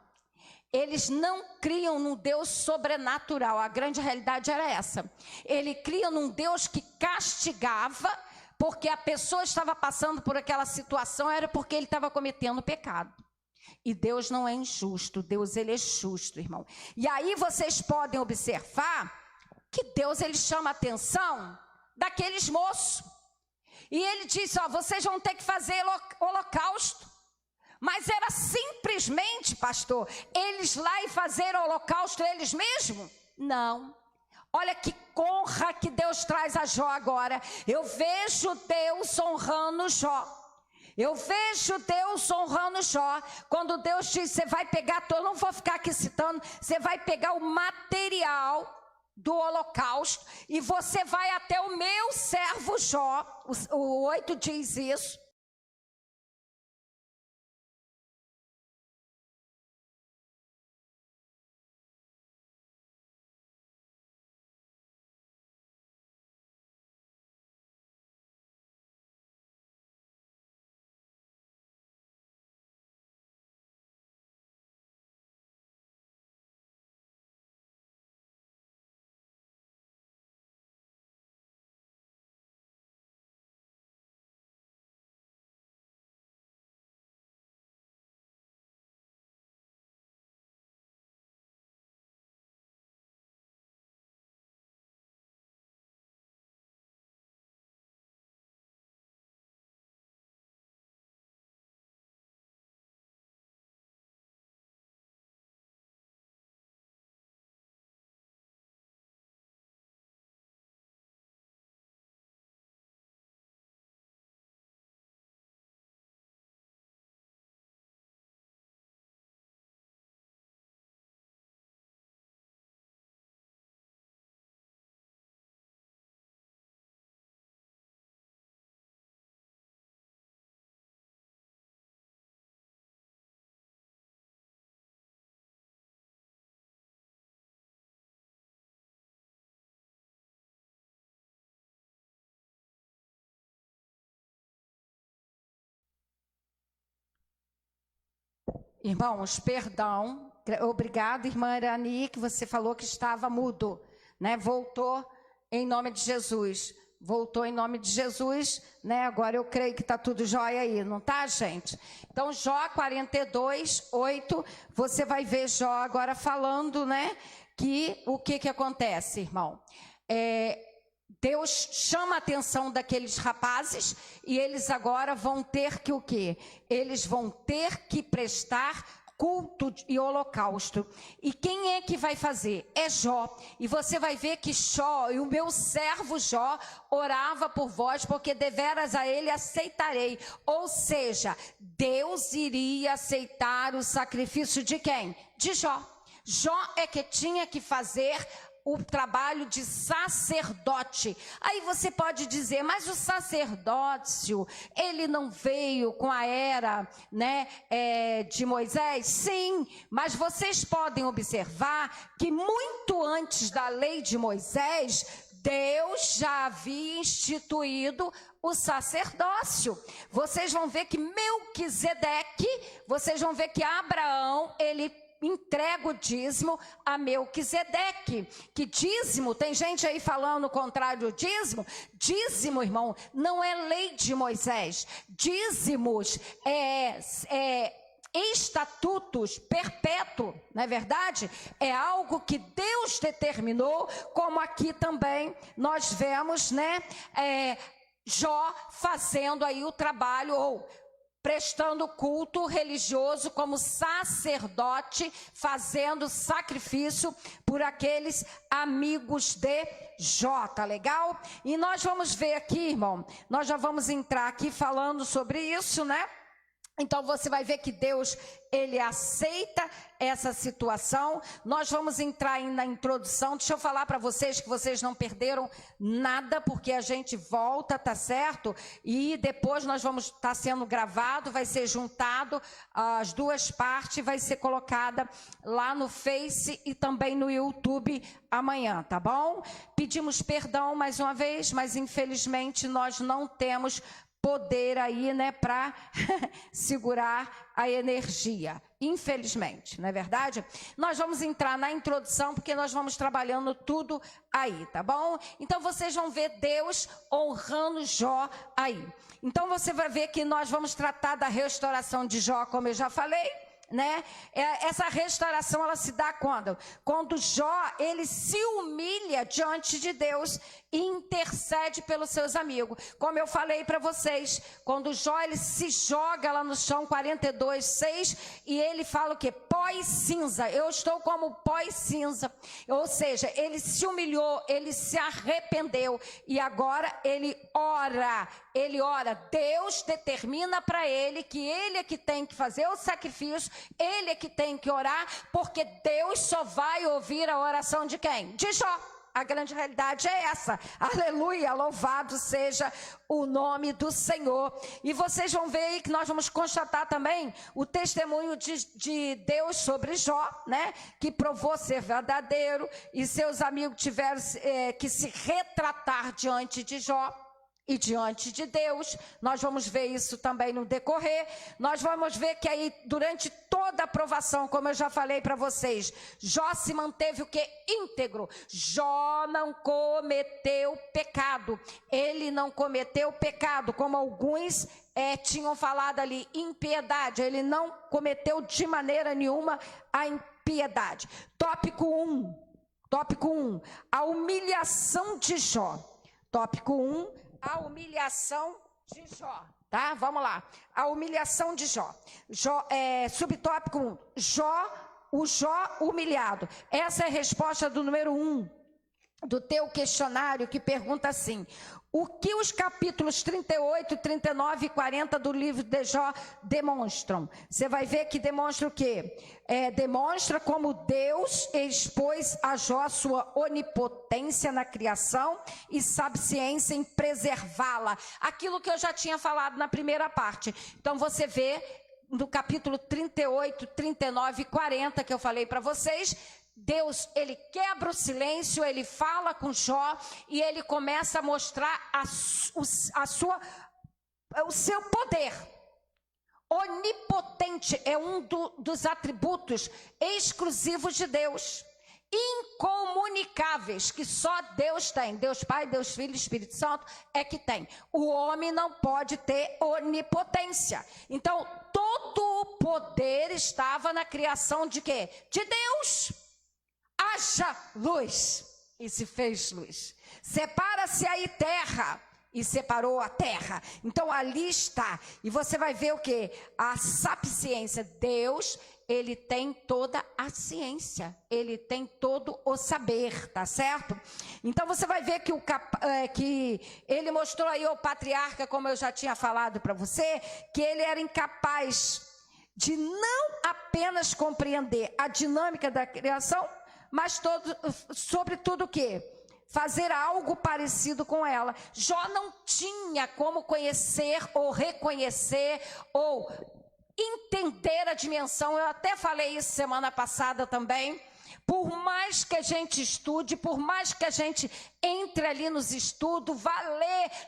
Eles não criam num Deus sobrenatural, a grande realidade era essa. Ele cria num Deus que castigava, porque a pessoa estava passando por aquela situação, era porque ele estava cometendo pecado. E Deus não é injusto, Deus ele é justo, irmão. E aí vocês podem observar que Deus ele chama a atenção daqueles moços. E ele disse, ó, vocês vão ter que fazer holocausto. Mas era simplesmente, pastor, eles lá e fazer holocausto eles mesmos? Não. Olha que honra que Deus traz a Jó agora. Eu vejo Deus honrando Jó. Eu vejo Deus honrando Jó. Quando Deus diz, você vai pegar, eu não vou ficar aqui citando, você vai pegar o material do holocausto e você vai até o meu servo Jó. O 8 diz isso. Irmãos, perdão, obrigada, irmã Arani, que você falou que estava mudo, né? Voltou em nome de Jesus. Voltou em nome de Jesus, né? Agora eu creio que está tudo jóia aí, não tá, gente? Então, Jó 42:8, você vai ver Jó agora falando, né? Que o que acontece, irmão? Deus chama a atenção daqueles rapazes e eles agora vão ter que o quê? Eles vão ter que prestar culto e holocausto. E quem é que vai fazer? É Jó. E você vai ver que Jó, e o meu servo Jó, orava por vós, porque deveras a ele aceitarei. Ou seja, Deus iria aceitar o sacrifício de quem? De Jó. Jó é que tinha que fazer o trabalho de sacerdote. Aí você pode dizer, mas o sacerdócio, ele não veio com a era, né, de Moisés? Sim, mas vocês podem observar que muito antes da lei de Moisés, Deus já havia instituído o sacerdócio. Vocês vão ver que Melquisedeque, vocês vão ver que Abraão, ele entrega o dízimo a Melquisedeque. Que dízimo, tem gente aí falando o contrário do dízimo. Dízimo, irmão, não é lei de Moisés. Dízimos estatutos perpétuos, não é verdade? É algo que Deus determinou, como aqui também nós vemos, né? Jó fazendo aí o trabalho, ou prestando culto religioso como sacerdote, fazendo sacrifício por aqueles amigos de Jó, tá legal? E nós vamos ver aqui, irmão, nós já vamos entrar aqui falando sobre isso, né? Então você vai ver que Deus, ele aceita essa situação. Nós vamos entrar aí na introdução. Deixa eu falar para vocês que vocês não perderam nada, porque a gente volta, tá certo? E depois nós vamos estar sendo gravado, vai ser juntado as duas partes, vai ser colocada lá no Face e também no YouTube amanhã, tá bom? Pedimos perdão mais uma vez, mas infelizmente nós não temos poder aí, né, para segurar a energia, infelizmente, não é verdade? Nós vamos entrar na introdução, porque nós vamos trabalhando tudo aí, tá bom? Então vocês vão ver Deus honrando Jó aí. Então você vai ver que nós vamos tratar da restauração de Jó, como eu já falei, né? Essa restauração, ela se dá quando Jó, ele se humilha diante de Deus e intercede pelos seus amigos. Como eu falei para vocês, quando Jó, ele se joga lá no chão, 42:6, e ele fala o quê? Pó e cinza, eu estou como pó e cinza. Ou seja, ele se humilhou, ele se arrependeu, e agora ele ora, Deus determina para ele que ele é que tem que fazer o sacrifício, ele é que tem que orar, porque Deus só vai ouvir a oração de quem? De Jó. A grande realidade é essa. Aleluia, louvado seja o nome do Senhor. E vocês vão ver aí que nós vamos constatar também o testemunho de Deus sobre Jó, né? Que provou ser verdadeiro, e seus amigos tiveram que se retratar diante de Jó e diante de Deus. Nós vamos ver isso também no decorrer. Nós vamos ver que aí, durante toda a provação, como eu já falei para vocês, Jó se manteve o quê? Íntegro. Jó não cometeu pecado. Ele não cometeu pecado, como alguns tinham falado ali, impiedade. Ele não cometeu de maneira nenhuma a impiedade. Tópico 1, a humilhação de Jó. Tópico 1, a humilhação de Jó, tá? Vamos lá. A humilhação de Jó. Subtópico 1. O Jó humilhado. Essa é a resposta do número 1 do teu questionário, que pergunta assim: o que os capítulos 38, 39 e 40 do livro de Jó demonstram? Você vai ver que demonstra o quê? Demonstra como Deus expôs a Jó sua onipotência na criação e sabiência em preservá-la. Aquilo que eu já tinha falado na primeira parte. Então você vê no capítulo 38, 39 e 40 que eu falei para vocês, Deus, ele quebra o silêncio, ele fala com Jó e ele começa a mostrar o seu poder. Onipotente é um dos atributos exclusivos de Deus, incomunicáveis, que só Deus tem. Deus Pai, Deus Filho e Espírito Santo é que tem. O homem não pode ter onipotência. Então, todo o poder estava na criação de quê? De Deus. Haja luz, e se fez luz. Separa-se aí terra, e separou a terra. Então ali está. E você vai ver o que? A sapiência. Deus, ele tem toda a ciência. Ele tem todo o saber, tá certo? Então você vai ver que ele mostrou aí ao patriarca, como eu já tinha falado para você, que ele era incapaz de não apenas compreender a dinâmica da criação, mas sobretudo o quê? Fazer algo parecido com ela. Jó não tinha como conhecer ou reconhecer ou entender a dimensão. Eu até falei isso semana passada também. Por mais que a gente estude, por mais que a gente entre ali nos estudos, vá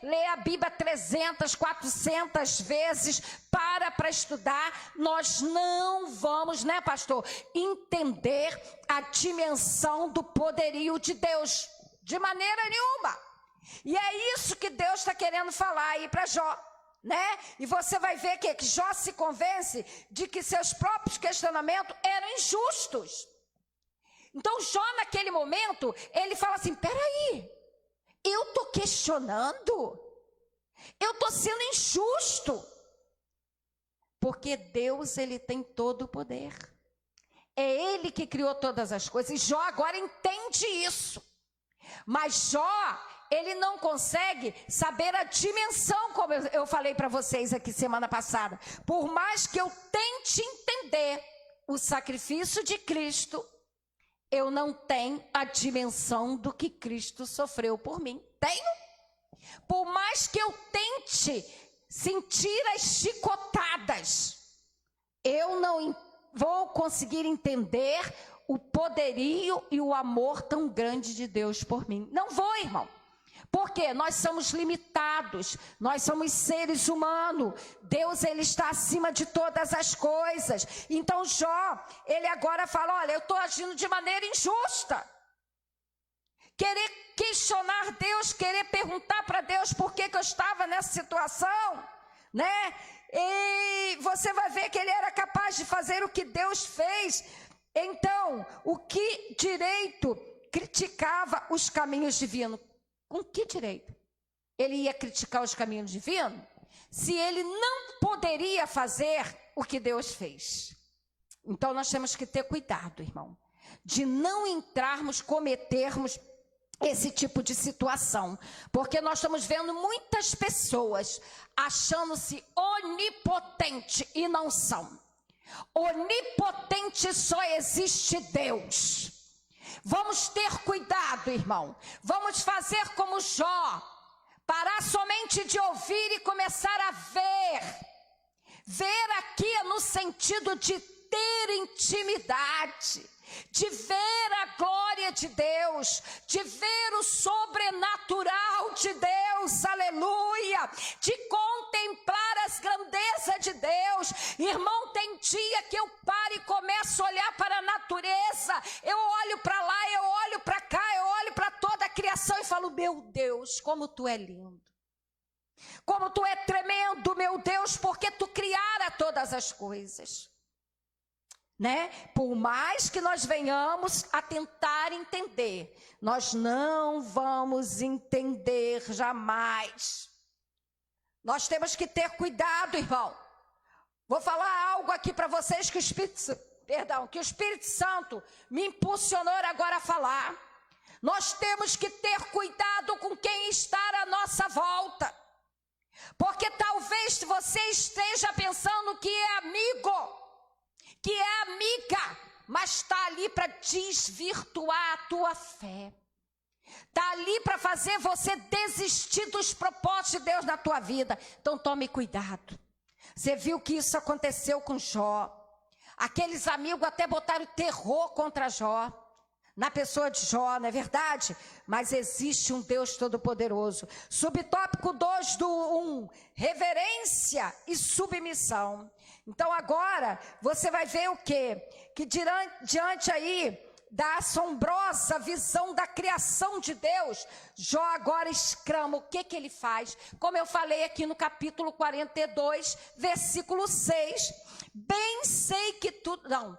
ler a Bíblia 300, 400 vezes, para estudar, nós não vamos, né, pastor, entender a dimensão do poderio de Deus, de maneira nenhuma. E é isso que Deus está querendo falar aí para Jó, né? E você vai ver que Jó se convence de que seus próprios questionamentos eram injustos. Então Jó naquele momento, ele fala assim, peraí, eu estou questionando, eu estou sendo injusto, porque Deus, ele tem todo o poder, é ele que criou todas as coisas, e Jó agora entende isso, mas Jó, ele não consegue saber a dimensão, como eu falei para vocês aqui semana passada, por mais que eu tente entender o sacrifício de Cristo, eu não tenho a dimensão do que Cristo sofreu por mim. Tenho. Por mais que eu tente sentir as chicotadas, eu não vou conseguir entender o poderio e o amor tão grande de Deus por mim. Não vou, irmão. Porque nós somos limitados, nós somos seres humanos, Deus, ele está acima de todas as coisas. Então Jó, ele agora fala, olha, eu estou agindo de maneira injusta. Querer questionar Deus, querer perguntar para Deus por que eu estava nessa situação, né? E você vai ver que ele era capaz de fazer o que Deus fez. Então, o que direito criticava os caminhos divinos? Com que direito? Ele ia criticar os caminhos divinos? Se ele não poderia fazer o que Deus fez. Então nós temos que ter cuidado, irmão, de não entrarmos, cometermos esse tipo de situação. Porque nós estamos vendo muitas pessoas achando-se onipotente e não são. Onipotente só existe Deus. Vamos ter cuidado, irmão. Vamos fazer como Jó. Parar somente de ouvir e começar a ver. Ver aqui no sentido de ter intimidade. De ver a glória de Deus. De ver o sobrenatural de Deus. Aleluia. De contemplar as grandezas de Deus. Irmão, tem dia que eu paro e começo a olhar para a natureza. Eu olho para lá, eu olho para cá, eu olho para toda a criação e falo, meu Deus, como tu é lindo. Como tu é tremendo, meu Deus, porque tu criara todas as coisas. Né? Por mais que nós venhamos a tentar entender, nós não vamos entender jamais. Nós temos que ter cuidado, irmão. Vou falar algo aqui para vocês que o Espírito Santo me impulsionou agora a falar. Nós temos que ter cuidado com quem está à nossa volta. Porque talvez você esteja pensando que é amigo, que é amiga, mas está ali para desvirtuar a tua fé. Está ali para fazer você desistir dos propósitos de Deus na tua vida. Então tome cuidado. Você viu que isso aconteceu com Jó. Aqueles amigos até botaram terror contra Jó, na pessoa de Jó, não é verdade? Mas existe um Deus Todo-Poderoso. Subtópico 2 do 1, reverência e submissão. Então agora você vai ver o quê? Que diante aí da assombrosa visão da criação de Deus, Jó agora exclama, o que ele faz? Como eu falei aqui no capítulo 42, versículo 6, bem sei que tudo... Não,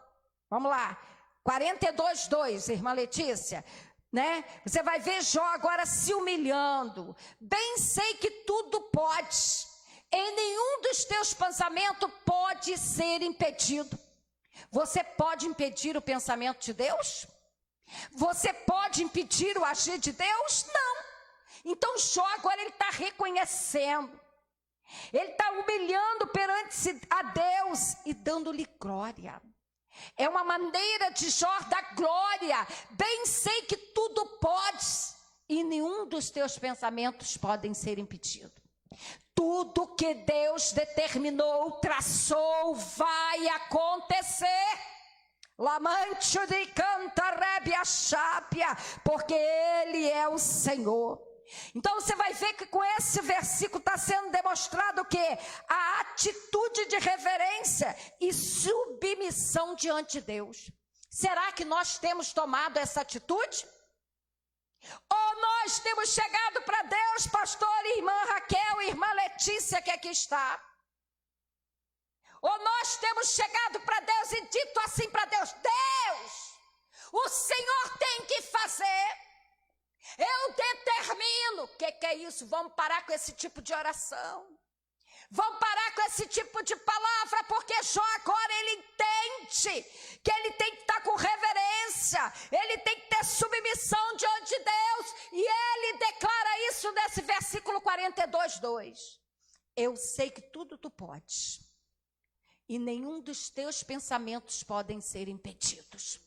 vamos lá, 42, 2, irmã Letícia, né? Você vai ver Jó agora se humilhando, bem sei que tudo pode, em nenhum dos teus pensamentos pode ser impedido. Você pode impedir o pensamento de Deus? Você pode impedir o agir de Deus? Não. Então Jó agora ele está reconhecendo. Ele está humilhando perante a Deus e dando-lhe glória. É uma maneira de Jó dar glória. Bem sei que tudo podes e nenhum dos teus pensamentos podem ser impedido. Tudo que Deus determinou, traçou, vai acontecer. Lamante de canta rebe a chápia, porque Ele é o Senhor. Então você vai ver que com esse versículo está sendo demonstrado o quê? A atitude de reverência e submissão diante de Deus. Será que nós temos tomado essa atitude? Ou nós temos chegado para Deus, pastor, irmã Raquel, irmã Letícia que aqui está? Ou nós temos chegado para Deus e dito assim para Deus: Deus, o Senhor tem que fazer. Eu determino. O que é isso? Vamos parar com esse tipo de oração. Vamos parar com esse tipo de palavra, porque Jó agora ele entende que ele tem que estar com reverência, ele tem que ter submissão diante de Deus, e ele declara isso nesse versículo 42:2. Eu sei que tudo tu podes, e nenhum dos teus pensamentos podem ser impedidos.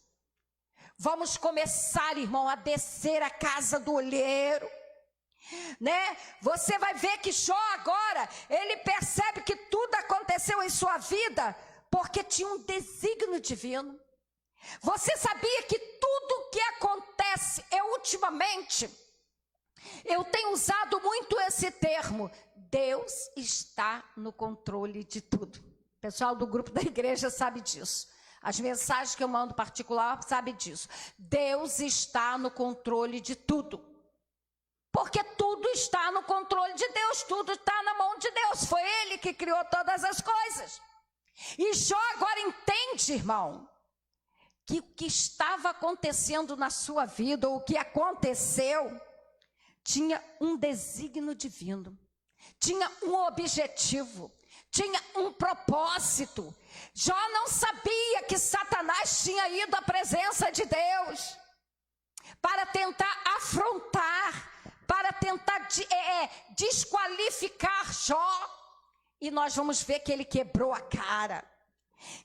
Vamos começar, irmão, a descer a casa do olheiro, né? Você vai ver que Jó agora, ele percebe que tudo aconteceu em sua vida porque tinha um desígnio divino. Você sabia que tudo que acontece, ultimamente, eu tenho usado muito esse termo: Deus está no controle de tudo. O pessoal do grupo da igreja sabe disso. As mensagens que eu mando particular sabe disso. Deus está no controle de tudo. Porque tudo está no controle de Deus, tudo está na mão de Deus. Foi Ele que criou todas as coisas. E Jó agora entende, irmão, que o que estava acontecendo na sua vida, ou o que aconteceu, tinha um desígnio divino, tinha um objetivo, tinha um propósito. Jó não sabia que Satanás tinha ido à presença de Deus para tentar afrontar, para tentar desqualificar Jó. E nós vamos ver que ele quebrou a cara.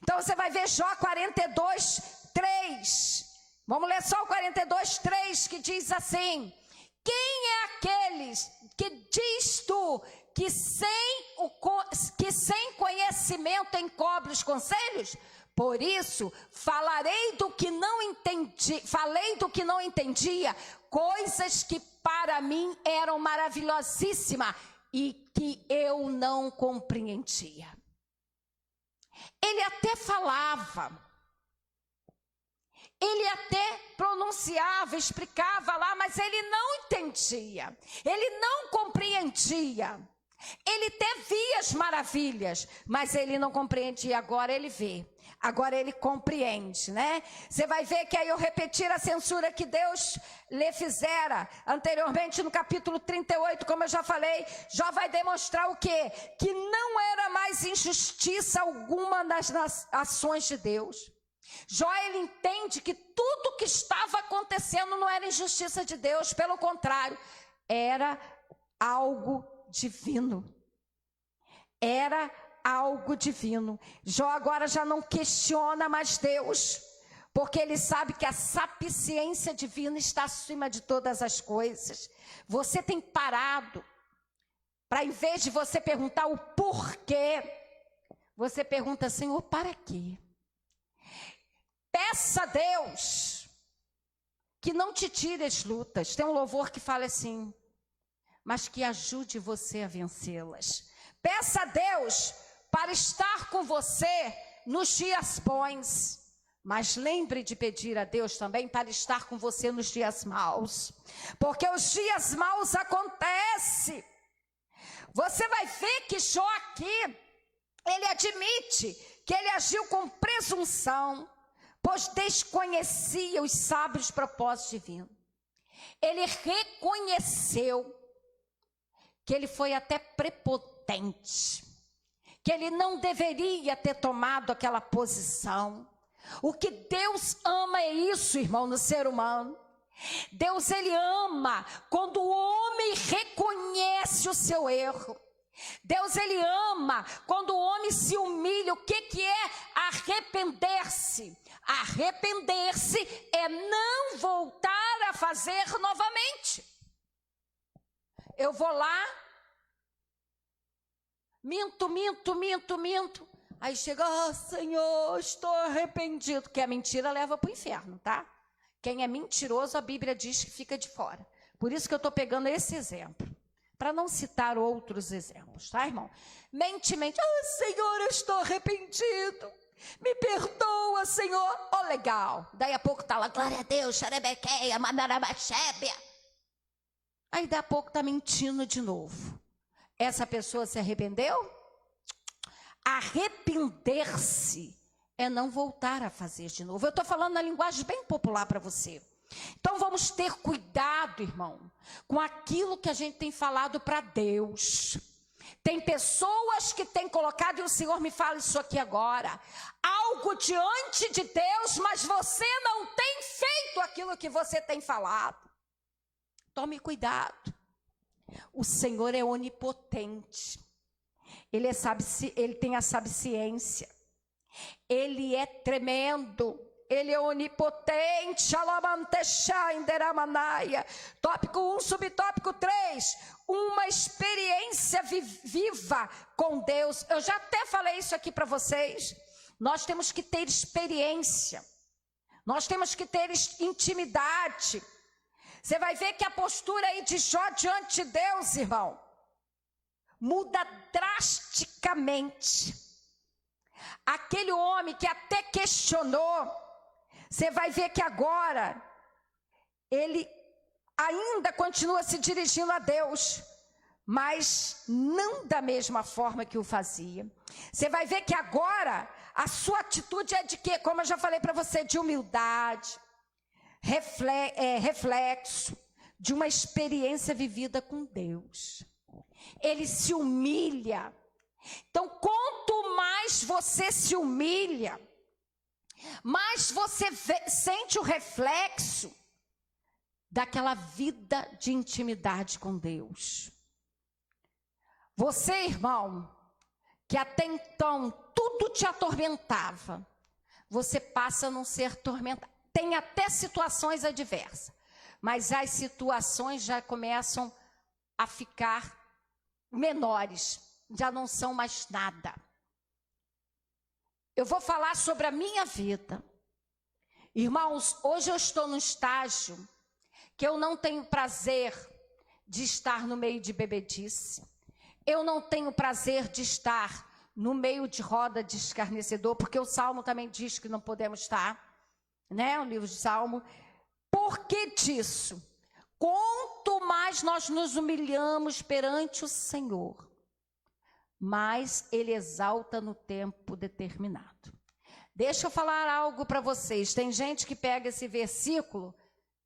Então você vai ver Jó 42:3. Vamos ler só o 42:3, que diz assim: quem é aqueles que diz tu que sem conhecimento encobre os conselhos? Por isso, falei do que não entendia, coisas que para mim eram maravilhosíssimas e que eu não compreendia. Ele até falava, ele até pronunciava, explicava lá, mas ele não entendia, ele não compreendia. Ele até via as maravilhas, mas ele não compreendia. Agora ele vê, agora ele compreende, né? Você vai ver que aí eu repetir a censura que Deus lhe fizera anteriormente no capítulo 38, como eu já falei. Jó vai demonstrar o quê? Que não era mais injustiça alguma nas ações de Deus. Jó, ele entende que tudo que estava acontecendo não era injustiça de Deus, pelo contrário, era algo divino. Era algo divino. Jó agora já não questiona mais Deus, porque ele sabe que a sapiência divina está acima de todas as coisas. Você tem parado para, em vez de você perguntar o porquê, você pergunta: Senhor, para quê? Peça a Deus que não te tire as lutas. Tem um louvor que fala assim: mas que ajude você a vencê-las. Peça a Deus para estar com você nos dias bons, mas lembre de pedir a Deus também para estar com você nos dias maus, porque os dias maus acontecem. Você vai ver que Jó aqui, ele admite que ele agiu com presunção, pois desconhecia os sábios propósitos divinos. Ele reconheceu que ele foi até prepotente, que ele não deveria ter tomado aquela posição. O que Deus ama é isso, irmão, no ser humano. Deus, ele ama quando o homem reconhece o seu erro. Deus, ele ama quando o homem se humilha. O que é arrepender-se? Arrepender-se é não voltar a fazer novamente. Eu vou lá, minto. Aí chega, Senhor, estou arrependido. Que a mentira leva para o inferno, tá? Quem é mentiroso, a Bíblia diz que fica de fora. Por isso que eu estou pegando esse exemplo. Para não citar outros exemplos, tá, irmão? Mente. Senhor, eu estou arrependido. Me perdoa, Senhor. Legal. Daí a pouco tá lá, glória a Deus, xarebequeia, manarabaxébia. Aí daí a pouco tá mentindo de novo. Essa pessoa se arrependeu? Arrepender-se é não voltar a fazer de novo. Eu estou falando na linguagem bem popular para você. Então vamos ter cuidado, irmão, com aquilo que a gente tem falado para Deus. Tem pessoas que têm colocado, e o Senhor me fala isso aqui agora, algo diante de Deus, mas você não tem feito aquilo que você tem falado. Tome cuidado. O Senhor é onipotente. Ele tem a sabiciência. Ele é tremendo. Ele é onipotente. Tópico 1, subtópico 3. Uma experiência viva com Deus. Eu já até falei isso aqui para vocês. Nós temos que ter experiência. Nós temos que ter intimidade. Você vai ver que a postura aí de Jó diante de Deus, irmão, muda drasticamente. Aquele homem que até questionou, você vai ver que agora ele ainda continua se dirigindo a Deus, mas não da mesma forma que o fazia. Você vai ver que agora a sua atitude é de quê? Como eu já falei para você, de humildade, reflexo de uma experiência vivida com Deus. Ele se humilha. Então, quanto mais você se humilha, mais você sente o reflexo daquela vida de intimidade com Deus. Você, irmão, que até então tudo te atormentava, você passa a não ser atormentado. Tem até situações adversas, mas as situações já começam a ficar menores, já não são mais nada. Eu vou falar sobre a minha vida. Irmãos, hoje eu estou num estágio que eu não tenho prazer de estar no meio de bebedice. Eu não tenho prazer de estar no meio de roda de escarnecedor, porque o Salmo também diz que não podemos estar, né? O livro de Salmo. Por que disso? Quanto mais nós nos humilhamos perante o Senhor, mais Ele exalta no tempo determinado. Deixa eu falar algo para vocês. Tem gente que pega esse versículo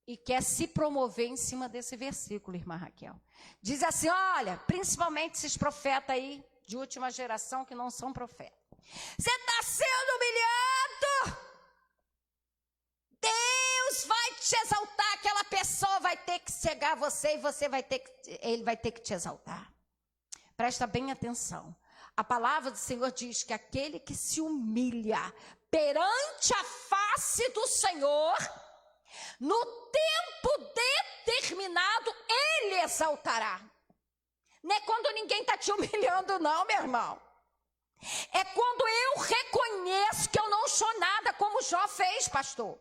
e quer se promover em cima desse versículo, irmã Raquel. Diz assim, olha, principalmente esses profetas aí de última geração que não são profetas. Você está sendo humilhado. Deus vai te exaltar. Aquela pessoa vai ter que chegar a você e ele vai ter que te exaltar. Presta bem atenção. A palavra do Senhor diz que aquele que se humilha perante a face do Senhor, no tempo determinado, Ele exaltará. Não é quando ninguém está te humilhando não, meu irmão. É quando eu reconheço que eu não sou nada, como Jó fez, pastor.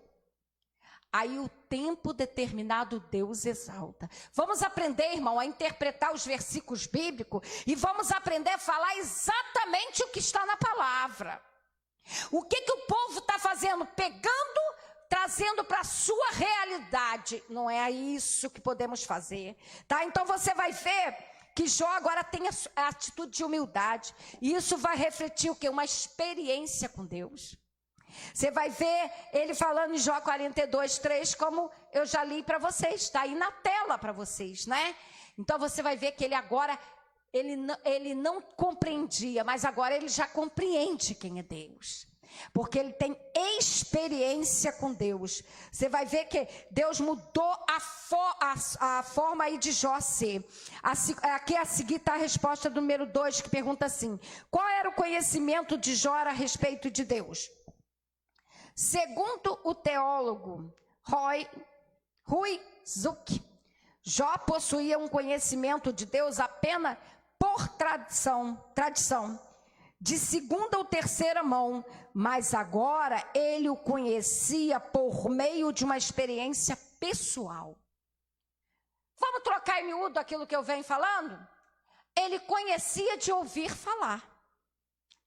Aí o tempo determinado Deus exalta. Vamos aprender, irmão, a interpretar os versículos bíblicos e vamos aprender a falar exatamente o que está na palavra. O que o povo está fazendo? Pegando, trazendo para a sua realidade. Não é isso que podemos fazer, tá? Então você vai ver que Jó agora tem a atitude de humildade. E isso vai refletir o quê? Uma experiência com Deus. Você vai ver ele falando em Jó 42:3, como eu já li para vocês, está aí na tela para vocês, né? Então você vai ver que ele agora, ele não compreendia, mas agora ele já compreende quem é Deus. Porque ele tem experiência com Deus. Você vai ver que Deus mudou a forma aí de Jó ser. Aqui a seguir está a resposta do número 2, que pergunta assim: qual era o conhecimento de Jó a respeito de Deus? Segundo o teólogo Rui Zuck, Jó possuía um conhecimento de Deus apenas por tradição, de segunda ou terceira mão, mas agora ele o conhecia por meio de uma experiência pessoal. Vamos trocar em miúdo aquilo que eu venho falando? Ele conhecia de ouvir falar.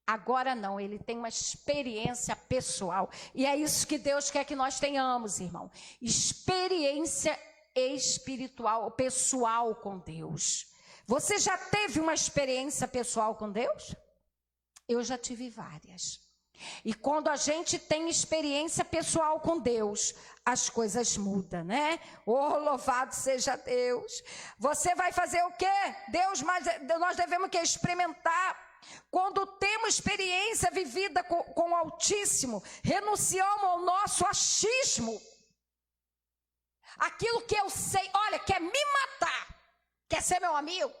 Agora não, ele tem uma experiência pessoal. E é isso que Deus quer que nós tenhamos, irmão. Experiência espiritual, pessoal com Deus. Você já teve uma experiência pessoal com Deus? Eu já tive várias. E quando a gente tem experiência pessoal com Deus, as coisas mudam, né? Oh, louvado seja Deus. Você vai fazer o quê? Nós devemos que experimentar. Quando temos experiência vivida com o Altíssimo, renunciamos ao nosso achismo. Aquilo que eu sei, olha, quer me matar, quer ser meu amigo?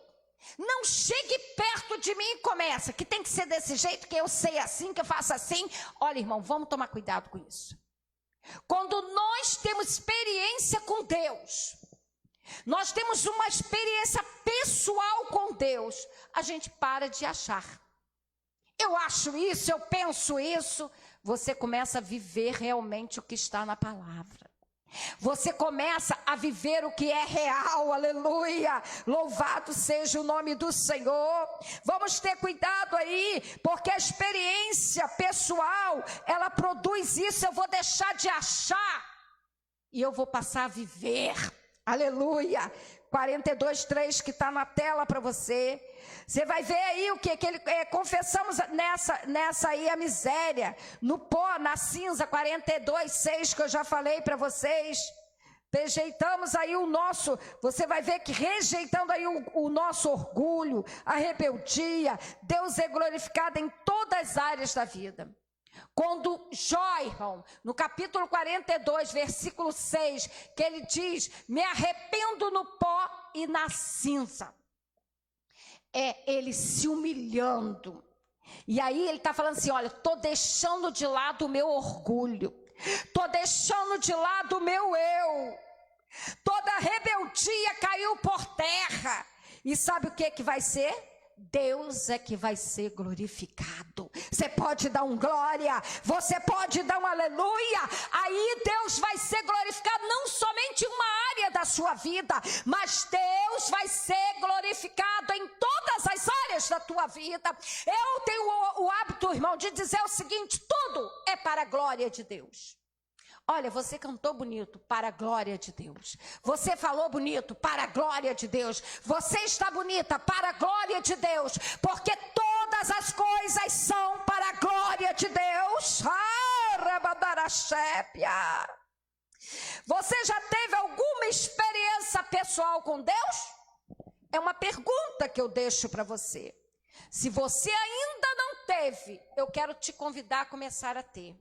Não chegue perto de mim e começa, que tem que ser desse jeito, que eu sei assim, que eu faço assim. Olha, irmão, vamos tomar cuidado com isso. Quando nós temos experiência com Deus, nós temos uma experiência pessoal com Deus, a gente para de achar. Eu acho isso, eu penso isso. Você começa a viver realmente o que está na palavra. Você começa a viver o que é real, aleluia, louvado seja o nome do Senhor. Vamos ter cuidado aí, porque a experiência pessoal, ela produz isso. Eu vou deixar de achar e eu vou passar a viver, aleluia. 42:3 que está na tela para você. Você vai ver aí o que ele confessamos nessa aí a miséria, no pó, na cinza. 42:6 que eu já falei para vocês. Rejeitamos aí o nosso, você vai ver que rejeitando aí o nosso orgulho, a rebeldia, Deus é glorificado em todas as áreas da vida. Quando Jó, irmão, no capítulo 42, versículo 6, que ele diz: me arrependo no pó e na cinza. É ele se humilhando. E aí ele está falando assim: olha, estou deixando de lado o meu orgulho, estou deixando de lado o meu eu, toda rebeldia caiu por terra. E sabe o que vai ser? Deus é que vai ser glorificado. Você pode dar um glória, você pode dar um aleluia. Aí Deus vai ser glorificado não somente em uma área da sua vida, mas Deus vai ser glorificado em todas as áreas da tua vida. Eu tenho o hábito, irmão, de dizer o seguinte: tudo é para a glória de Deus. Olha, você cantou bonito, para a glória de Deus. Você falou bonito, para a glória de Deus. Você está bonita, para a glória de Deus. Porque todas as coisas são para a glória de Deus. Você já teve alguma experiência pessoal com Deus? É uma pergunta que eu deixo para você. Se você ainda não teve, eu quero te convidar a começar a ter.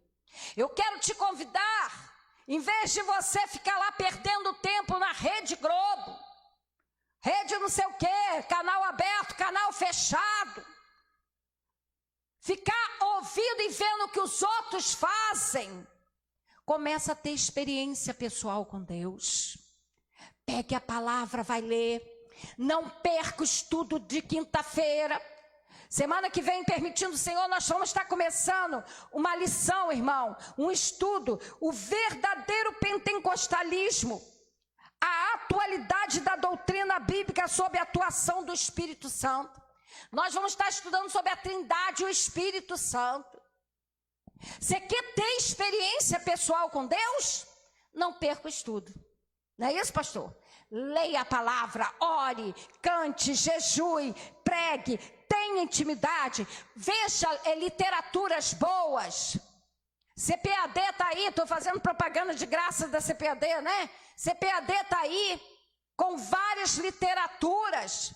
Eu quero te convidar, em vez de você ficar lá perdendo tempo na Rede Globo, rede não sei o quê, canal aberto, canal fechado, ficar ouvindo e vendo o que os outros fazem, começa a ter experiência pessoal com Deus. Pegue a palavra, vai ler. Não perca o estudo de quinta-feira. Semana que vem, permitindo o Senhor, nós vamos estar começando uma lição, irmão, um estudo, o verdadeiro pentecostalismo, a atualidade da doutrina bíblica sobre a atuação do Espírito Santo. Nós vamos estar estudando sobre a Trindade e o Espírito Santo. Você quer ter experiência pessoal com Deus? Não perca o estudo. Não é isso, pastor? Leia a palavra, ore, cante, jejue, pregue, tenha intimidade, veja literaturas boas. CPAD está aí, estou fazendo propaganda de graça da CPAD, né? CPAD está aí com várias literaturas.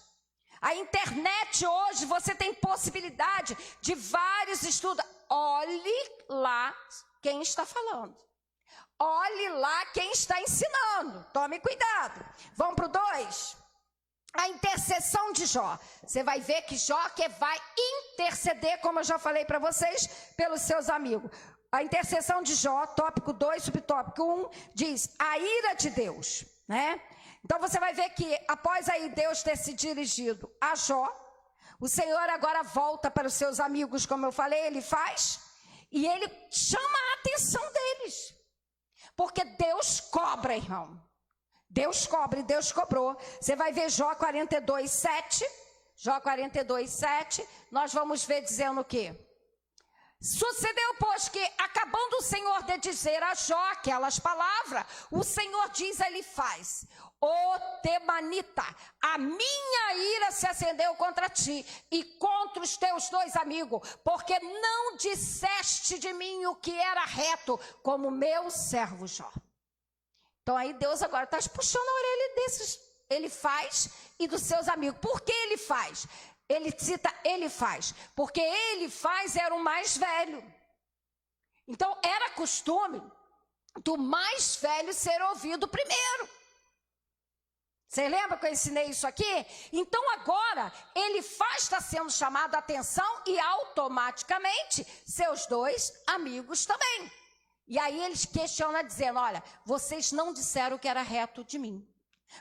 A internet hoje, você tem possibilidade de vários estudos. olhe lá quem está falando. Olhe lá quem está ensinando. Tome cuidado. Vamos para o 2. A intercessão de Jó. Você vai ver que Jó vai interceder, como eu já falei para vocês, pelos seus amigos. A intercessão de Jó, tópico 2, subtópico 1, diz a ira de Deus, né? Então você vai ver que após aí Deus ter se dirigido a Jó, o Senhor agora volta para os seus amigos, como eu falei, ele faz, e ele chama a atenção deles. Porque Deus cobra, irmão. Deus cobra e Deus cobrou. Você vai ver Jó 42, 7. Jó 42, 7. Nós vamos ver dizendo o quê? Sucedeu, pois, que acabando o Senhor de dizer a Jó aquelas palavras, o Senhor diz, ele faz: Ô Temanita, a minha ira se acendeu contra ti e contra os teus 2 amigos, porque não disseste de mim o que era reto, como meu servo Jó. Então aí Deus agora está puxando a orelha desses, ele faz, e dos seus amigos. Por que ele faz? Ele cita, ele faz, porque ele faz era o mais velho. Então era costume do mais velho ser ouvido primeiro. Você lembra que eu ensinei isso aqui? Então agora ele faz, está sendo chamado a atenção e automaticamente seus 2 amigos também. E aí eles questionam dizendo, olha, vocês não disseram que era reto de mim.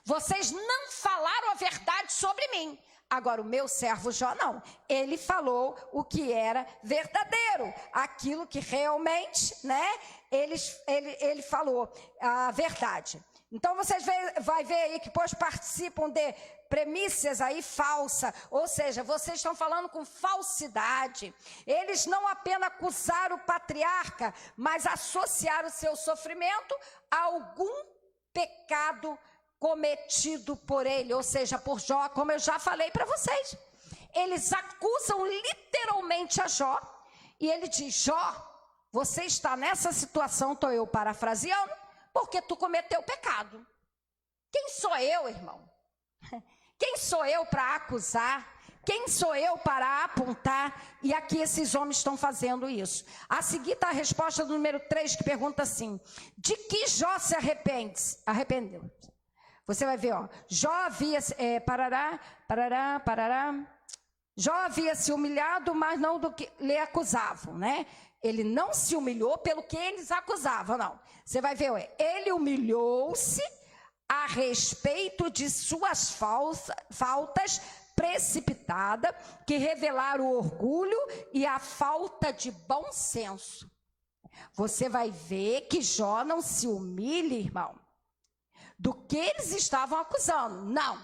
Vocês não falaram a verdade sobre mim. Agora, o meu servo Jó, não. Ele falou o que era verdadeiro. Aquilo que realmente, né, ele falou a verdade. Então, vocês vai ver aí que depois participam de premissas aí falsas. Ou seja, vocês estão falando com falsidade. Eles não apenas acusaram o patriarca, mas associaram o seu sofrimento a algum pecado cometido por ele, ou seja, por Jó, como eu já falei para vocês. Eles acusam literalmente a Jó, e ele diz, Jó, você está nessa situação, estou eu parafraseando, porque tu cometeu pecado. Quem sou eu, irmão? Quem sou eu para acusar? Quem sou eu para apontar? E aqui esses homens estão fazendo isso. A seguir está a resposta do número 3, que pergunta assim, de que Jó se arrependeu? Você vai ver, ó, Jó havia, Jó havia se humilhado, mas não do que lhe acusavam, né? Ele não se humilhou pelo que eles acusavam, não. Você vai ver, ó, ele humilhou-se a respeito de suas faltas precipitadas, que revelaram o orgulho e a falta de bom senso. Você vai ver que Jó não se humilha, irmão, do que eles estavam acusando. Não.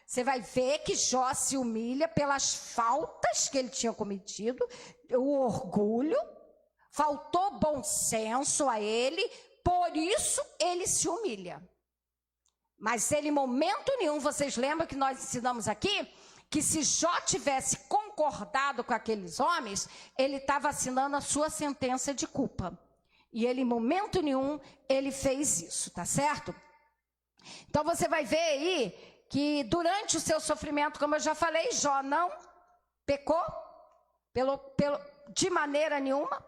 Você vai ver que Jó se humilha pelas faltas que ele tinha cometido, o orgulho, faltou bom senso a ele, por isso ele se humilha. Mas ele, em momento nenhum, vocês lembram que nós ensinamos aqui, que se Jó tivesse concordado com aqueles homens, ele estava assinando a sua sentença de culpa. E ele, em momento nenhum, ele fez isso, tá certo? Então você vai ver aí que durante o seu sofrimento, como eu já falei, Jó não pecou de maneira nenhuma,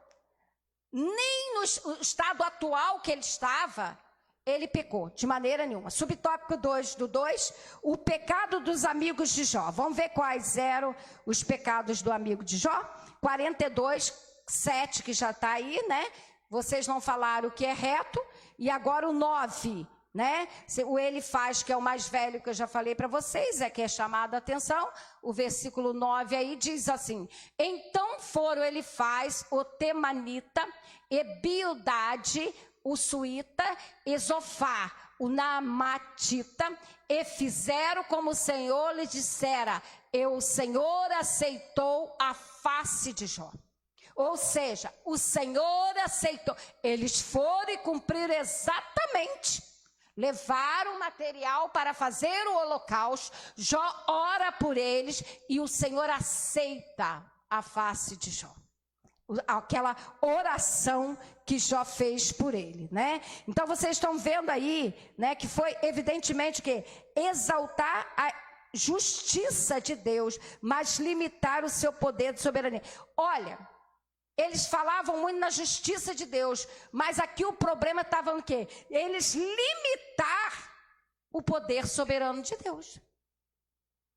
nem no estado atual que ele estava, ele pecou de maneira nenhuma. Subtópico 2 do 2, o pecado dos amigos de Jó. Vamos ver quais eram os pecados do amigo de Jó? 42, 7, que já está aí, né? Vocês não falaram o que é reto. E agora o 9, né? O ele faz, que é o mais velho que eu já falei para vocês, que é chamado a atenção. O versículo 9 aí diz assim: então foram ele faz, o temanita, e Bildade, o suíta, e Zofar, o naamatita, e fizeram como o Senhor lhe dissera, e o Senhor aceitou a face de Jó. Ou seja, o Senhor aceitou. Eles foram e cumpriram exatamente. Levaram o material para fazer o holocausto. Jó ora por eles e o Senhor aceita a face de Jó. Aquela oração que Jó fez por ele, né? Então vocês estão vendo aí, né, que foi evidentemente que exaltar a justiça de Deus, mas limitar o seu poder de soberania. Olha, Eles falavam muito na justiça de Deus, mas aqui o problema estava no quê? Eles limitar o poder soberano de Deus.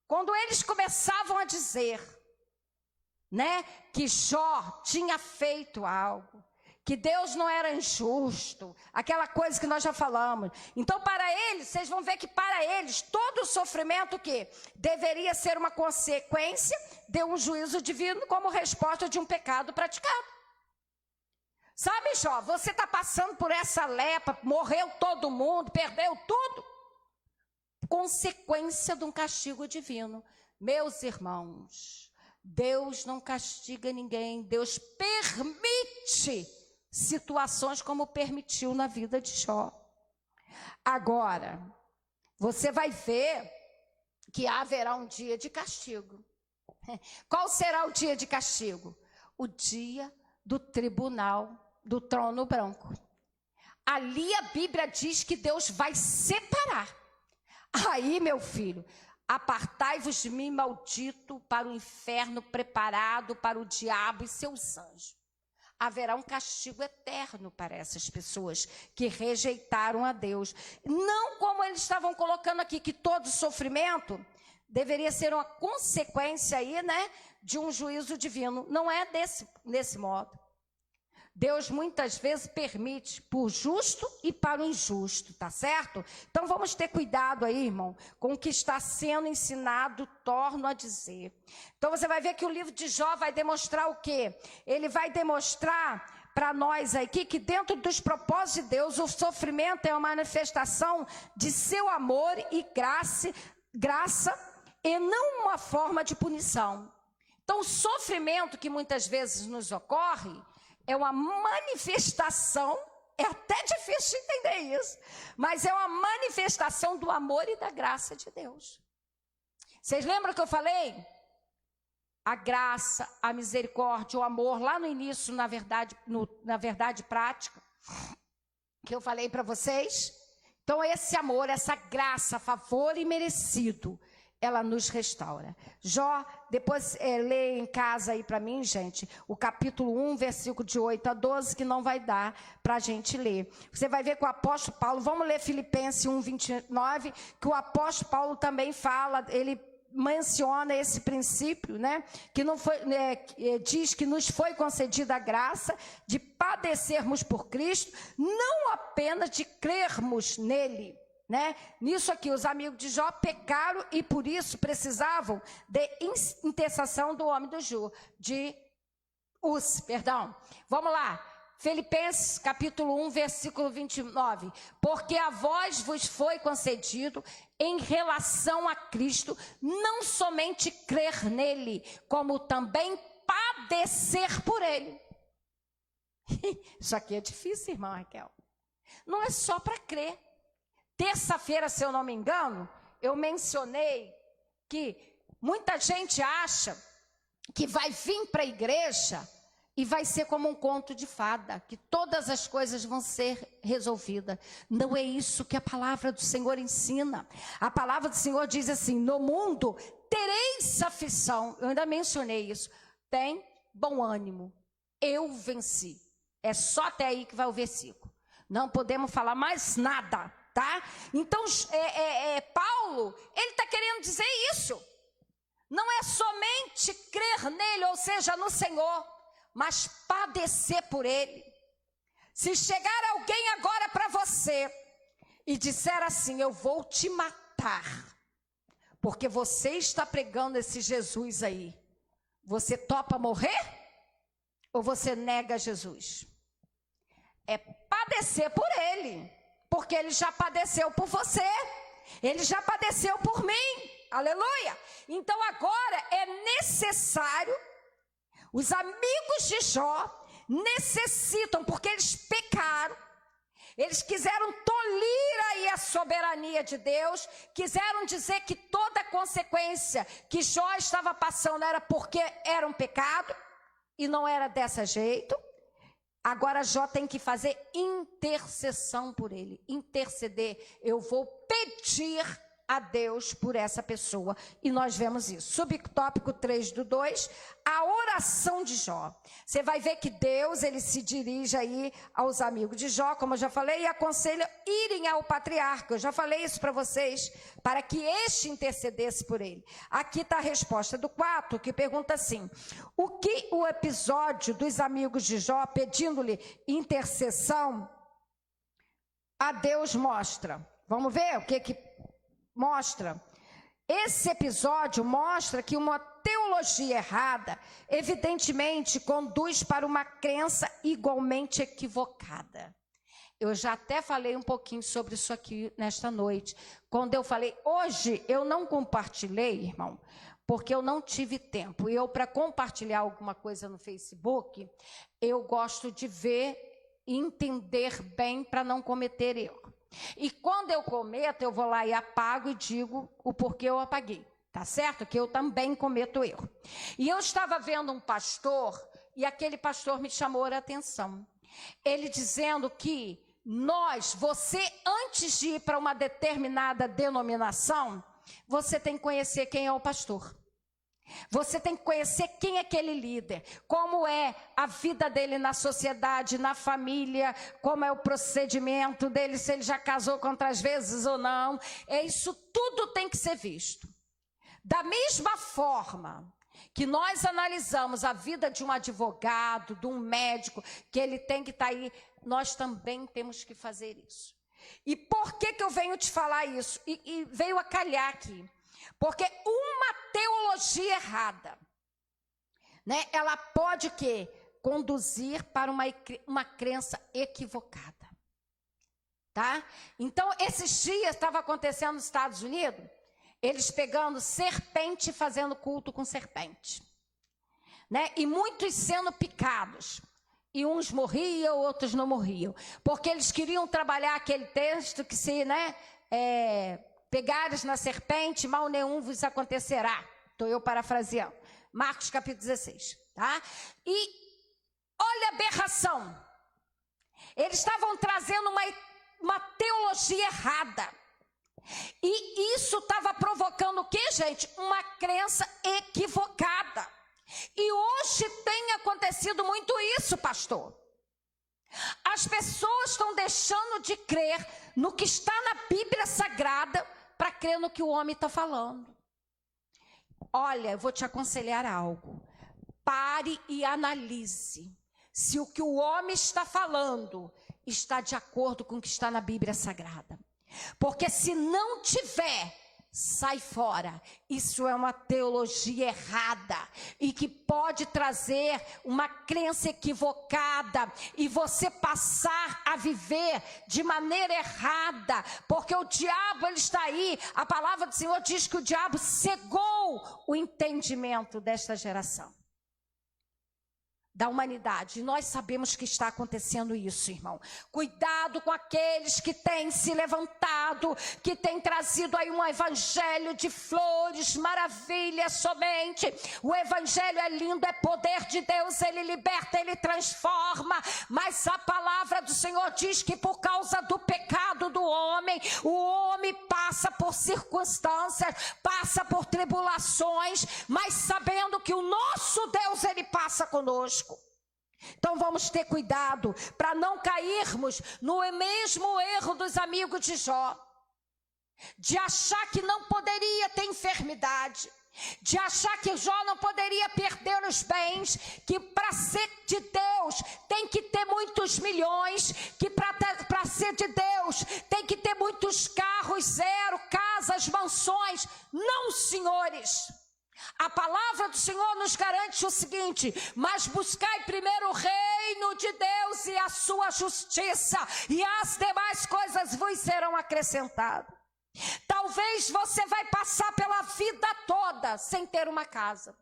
Quando eles começavam a dizer, né, que Jó tinha feito algo, que Deus não era injusto, aquela coisa que nós já falamos. Então, para eles, vocês vão ver que para eles, todo o sofrimento que deveria ser uma consequência de um juízo divino como resposta de um pecado praticado. Sabe, Jó, você está passando por essa lepra, morreu todo mundo, perdeu tudo. Consequência de um castigo divino. Meus irmãos, Deus não castiga ninguém, Deus permite situações como permitiu na vida de Jó. Agora, você vai ver que haverá um dia de castigo. Qual será o dia de castigo? O dia do tribunal do trono branco. Ali a Bíblia diz que Deus vai separar. Aí, meu filho, apartai-vos de mim, maldito, para o inferno preparado para o diabo e seus anjos. Haverá um castigo eterno para essas pessoas que rejeitaram a Deus. Não como eles estavam colocando aqui, que todo sofrimento deveria ser uma consequência aí, né, de um juízo divino. Não é desse modo. Deus muitas vezes permite por justo e para o injusto, tá certo? Então vamos ter cuidado aí, irmão, com o que está sendo ensinado, torno a dizer. Então você vai ver que o livro de Jó vai demonstrar o quê? Ele vai demonstrar para nós aqui que dentro dos propósitos de Deus, o sofrimento é uma manifestação de seu amor e graça e não uma forma de punição. Então o sofrimento que muitas vezes nos ocorre é uma manifestação, é até difícil de entender isso, mas é uma manifestação do amor e da graça de Deus. Vocês lembram que eu falei? A graça, a misericórdia, o amor, lá no início, na verdade prática, que eu falei para vocês. Então esse amor, essa graça, favor imerecido, ela nos restaura. Jó, depois lê em casa aí para mim, gente, o capítulo 1, versículo de 8 a 12, que não vai dar para a gente ler. Você vai ver que o apóstolo Paulo, vamos ler Filipenses 1, 29, que o apóstolo Paulo também fala, ele menciona esse princípio, né, que não foi, diz que nos foi concedida a graça de padecermos por Cristo, não apenas de crermos nele. Né? Nisso aqui, os amigos de Jó pecaram e por isso precisavam de intercessão do homem do Ju, Vamos lá, Filipenses capítulo 1, versículo 29. Porque a vós vos foi concedido em relação a Cristo, não somente crer nele, como também padecer por ele. Isso aqui é difícil, irmã Raquel. Não é só para crer. Terça-feira, se eu não me engano, eu mencionei que muita gente acha que vai vir para a igreja e vai ser como um conto de fada, que todas as coisas vão ser resolvidas. Não é isso que a palavra do Senhor ensina. A palavra do Senhor diz assim: no mundo tereis aflição. Eu ainda mencionei isso. Tem bom ânimo. Eu venci. É só até aí que vai o versículo. Não podemos falar mais nada. Tá? Então, Paulo, ele está querendo dizer isso. Não é somente crer nele, ou seja, no Senhor, mas padecer por ele. Se chegar alguém agora para você e disser assim: eu vou te matar, porque você está pregando esse Jesus aí, você topa morrer? Ou você nega Jesus? É padecer por ele. Porque ele já padeceu por você, ele já padeceu por mim, aleluia. Então agora é necessário, os amigos de Jó necessitam, porque eles pecaram, eles quiseram tolir aí a soberania de Deus, quiseram dizer que toda a consequência que Jó estava passando era porque era um pecado, e não era desse jeito. Agora Jó tem que fazer intercessão por ele, interceder. Eu vou pedir a Deus por essa pessoa. E nós vemos isso. Subtópico 3/2, a oração de Jó. Você vai ver que Deus, ele se dirige aí aos amigos de Jó, como eu já falei, e aconselha irem ao patriarca. Eu já falei isso para vocês, para que este intercedesse por ele. Aqui está a resposta do 4, que pergunta assim: o que o episódio dos amigos de Jó pedindo-lhe intercessão a Deus mostra? Vamos ver o que mostra. Esse episódio mostra que uma teologia errada, evidentemente, conduz para uma crença igualmente equivocada. Eu já até falei um pouquinho sobre isso aqui nesta noite. Quando eu falei, hoje eu não compartilhei, irmão, porque eu não tive tempo. E eu, para compartilhar alguma coisa no Facebook, eu gosto de ver e entender bem para não cometer erro. E quando eu cometo, eu vou lá e apago e digo o porquê eu apaguei. Tá certo? Que eu também cometo erro. E eu estava vendo um pastor, e aquele pastor me chamou a atenção. Ele dizendo que você, antes de ir para uma determinada denominação, você tem que conhecer quem é o pastor. Você tem que conhecer quem é aquele líder, como é a vida dele na sociedade, na família, como é o procedimento dele, se ele já casou quantas vezes ou não. Isso tudo tem que ser visto. Da mesma forma que nós analisamos a vida de um advogado, de um médico, que ele tem que estar aí, nós também temos que fazer isso. E por que eu venho te falar isso? E veio a calhar aqui. Porque uma teologia errada, né, ela pode o quê? Conduzir para uma crença equivocada. Tá? Então, esses dias estava acontecendo nos Estados Unidos, eles pegando serpente e fazendo culto com serpente. Né? E muitos sendo picados. E uns morriam, outros não morriam. Porque eles queriam trabalhar aquele texto que se, né, pegares na serpente, mal nenhum vos acontecerá. Estou eu parafraseando. Marcos capítulo 16. Tá? E olha a aberração. Eles estavam trazendo uma teologia errada. E isso estava provocando o quê, gente? Uma crença equivocada. E hoje tem acontecido muito isso, pastor. As pessoas estão deixando de crer no que está na Bíblia Sagrada para crer no que o homem está falando. Olha, eu vou te aconselhar algo. Pare e analise se o que o homem está falando está de acordo com o que está na Bíblia Sagrada. Porque se não tiver, sai fora. Isso é uma teologia errada e que pode trazer uma crença equivocada e você passar a viver de maneira errada, porque o diabo, ele está aí. A palavra do Senhor diz que o diabo cegou o entendimento desta geração, da humanidade. E nós sabemos que está acontecendo isso, irmão. Cuidado com aqueles que têm se levantado, que têm trazido aí um evangelho de flores, maravilha somente. O evangelho é lindo, é poder de Deus, ele liberta, ele transforma. Mas a palavra do Senhor diz que por causa do pecado do homem, o homem passa por circunstâncias, passa por tribulações, mas sabendo que o nosso Deus, ele passa conosco. Então vamos ter cuidado para não cairmos no mesmo erro dos amigos de Jó, de achar que não poderia ter enfermidade, de achar que Jó não poderia perder os bens, que para ser de Deus tem que ter muitos milhões, que para ser de Deus tem que ter muitos carros, 0, casas, mansões. Não, senhores. A palavra do Senhor nos garante o seguinte: mas buscai primeiro o reino de Deus e a sua justiça, e as demais coisas vos serão acrescentadas. Talvez você vai passar pela vida toda sem ter uma casa,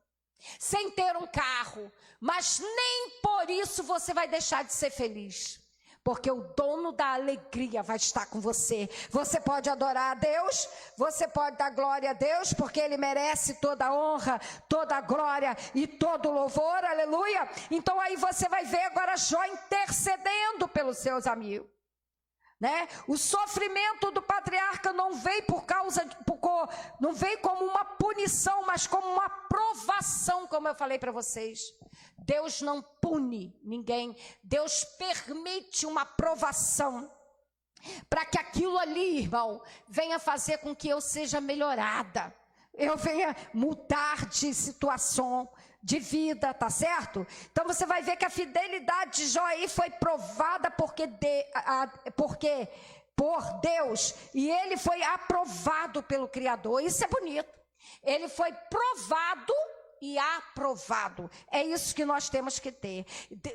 sem ter um carro, mas nem por isso você vai deixar de ser feliz. Porque o dono da alegria vai estar com você. Você pode adorar a Deus, você pode dar glória a Deus, porque Ele merece toda a honra, toda a glória e todo o louvor, aleluia. Então aí você vai ver agora Jó intercedendo pelos seus amigos. né? O sofrimento do patriarca não veio não veio como uma punição, mas como uma provação, como eu falei para vocês. Deus não pune ninguém, Deus permite uma provação, para que aquilo ali, irmão, venha fazer com que eu seja melhorada, eu venha mudar de situação, de vida, tá certo? Então você vai ver que a fidelidade de Jó aí foi provada por Deus, e ele foi aprovado pelo Criador. Isso é bonito. Ele foi provado e aprovado. É isso que nós temos que ter.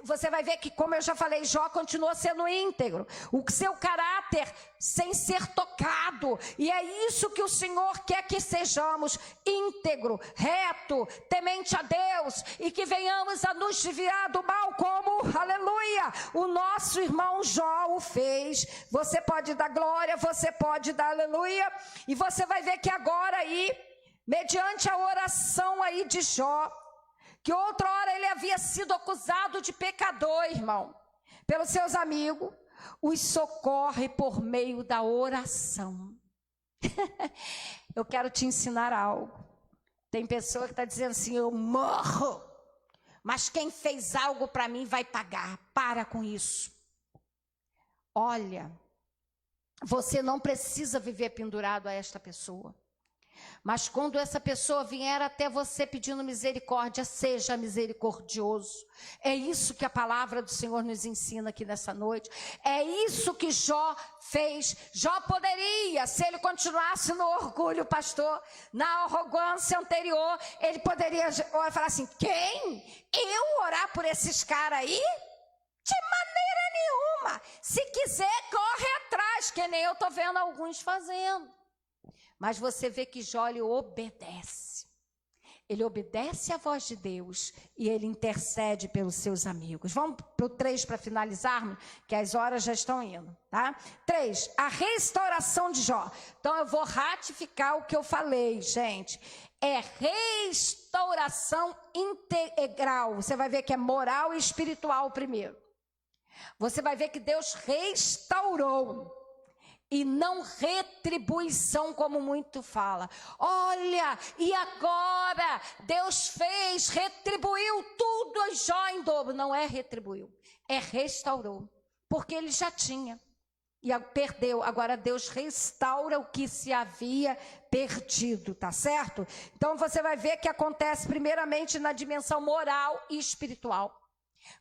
Você vai ver que, como eu já falei, Jó continuou sendo íntegro, o seu caráter sem ser tocado, e é isso que o Senhor quer que sejamos: íntegro, reto, temente a Deus, e que venhamos a nos desviar do mal, como, aleluia, o nosso irmão Jó o fez. Você pode dar glória, você pode dar aleluia, e você vai ver que agora aí, mediante a oração aí de Jó, que outra hora ele havia sido acusado de pecador, irmão, pelos seus amigos, os socorre por meio da oração. Eu quero te ensinar algo. Tem pessoa que está dizendo assim: eu morro, mas quem fez algo para mim vai pagar. Para com isso. Olha, você não precisa viver pendurado a esta pessoa. Mas quando essa pessoa vier até você pedindo misericórdia, seja misericordioso. É isso que a palavra do Senhor nos ensina aqui nessa noite. É isso que Jó fez. Jó poderia, se ele continuasse no orgulho, pastor, na arrogância anterior, ele poderia falar assim: quem? Eu orar por esses caras aí? De maneira nenhuma. Se quiser, corre atrás, que nem eu estou vendo alguns fazendo. Mas você vê que Jó, ele obedece. Ele obedece à voz de Deus e ele intercede pelos seus amigos. Vamos para o 3 para finalizarmos, que as horas já estão indo, tá? 3, a restauração de Jó. Então eu vou ratificar o que eu falei, gente. É restauração integral. Você vai ver que é moral e espiritual primeiro. Você vai ver que Deus restaurou. E não retribuição, como muito fala. Olha, e agora Deus fez, retribuiu tudo a Jó em dobro. Não é retribuiu, é restaurou. Porque ele já tinha e perdeu. Agora Deus restaura o que se havia perdido, tá certo? Então você vai ver que acontece primeiramente na dimensão moral e espiritual.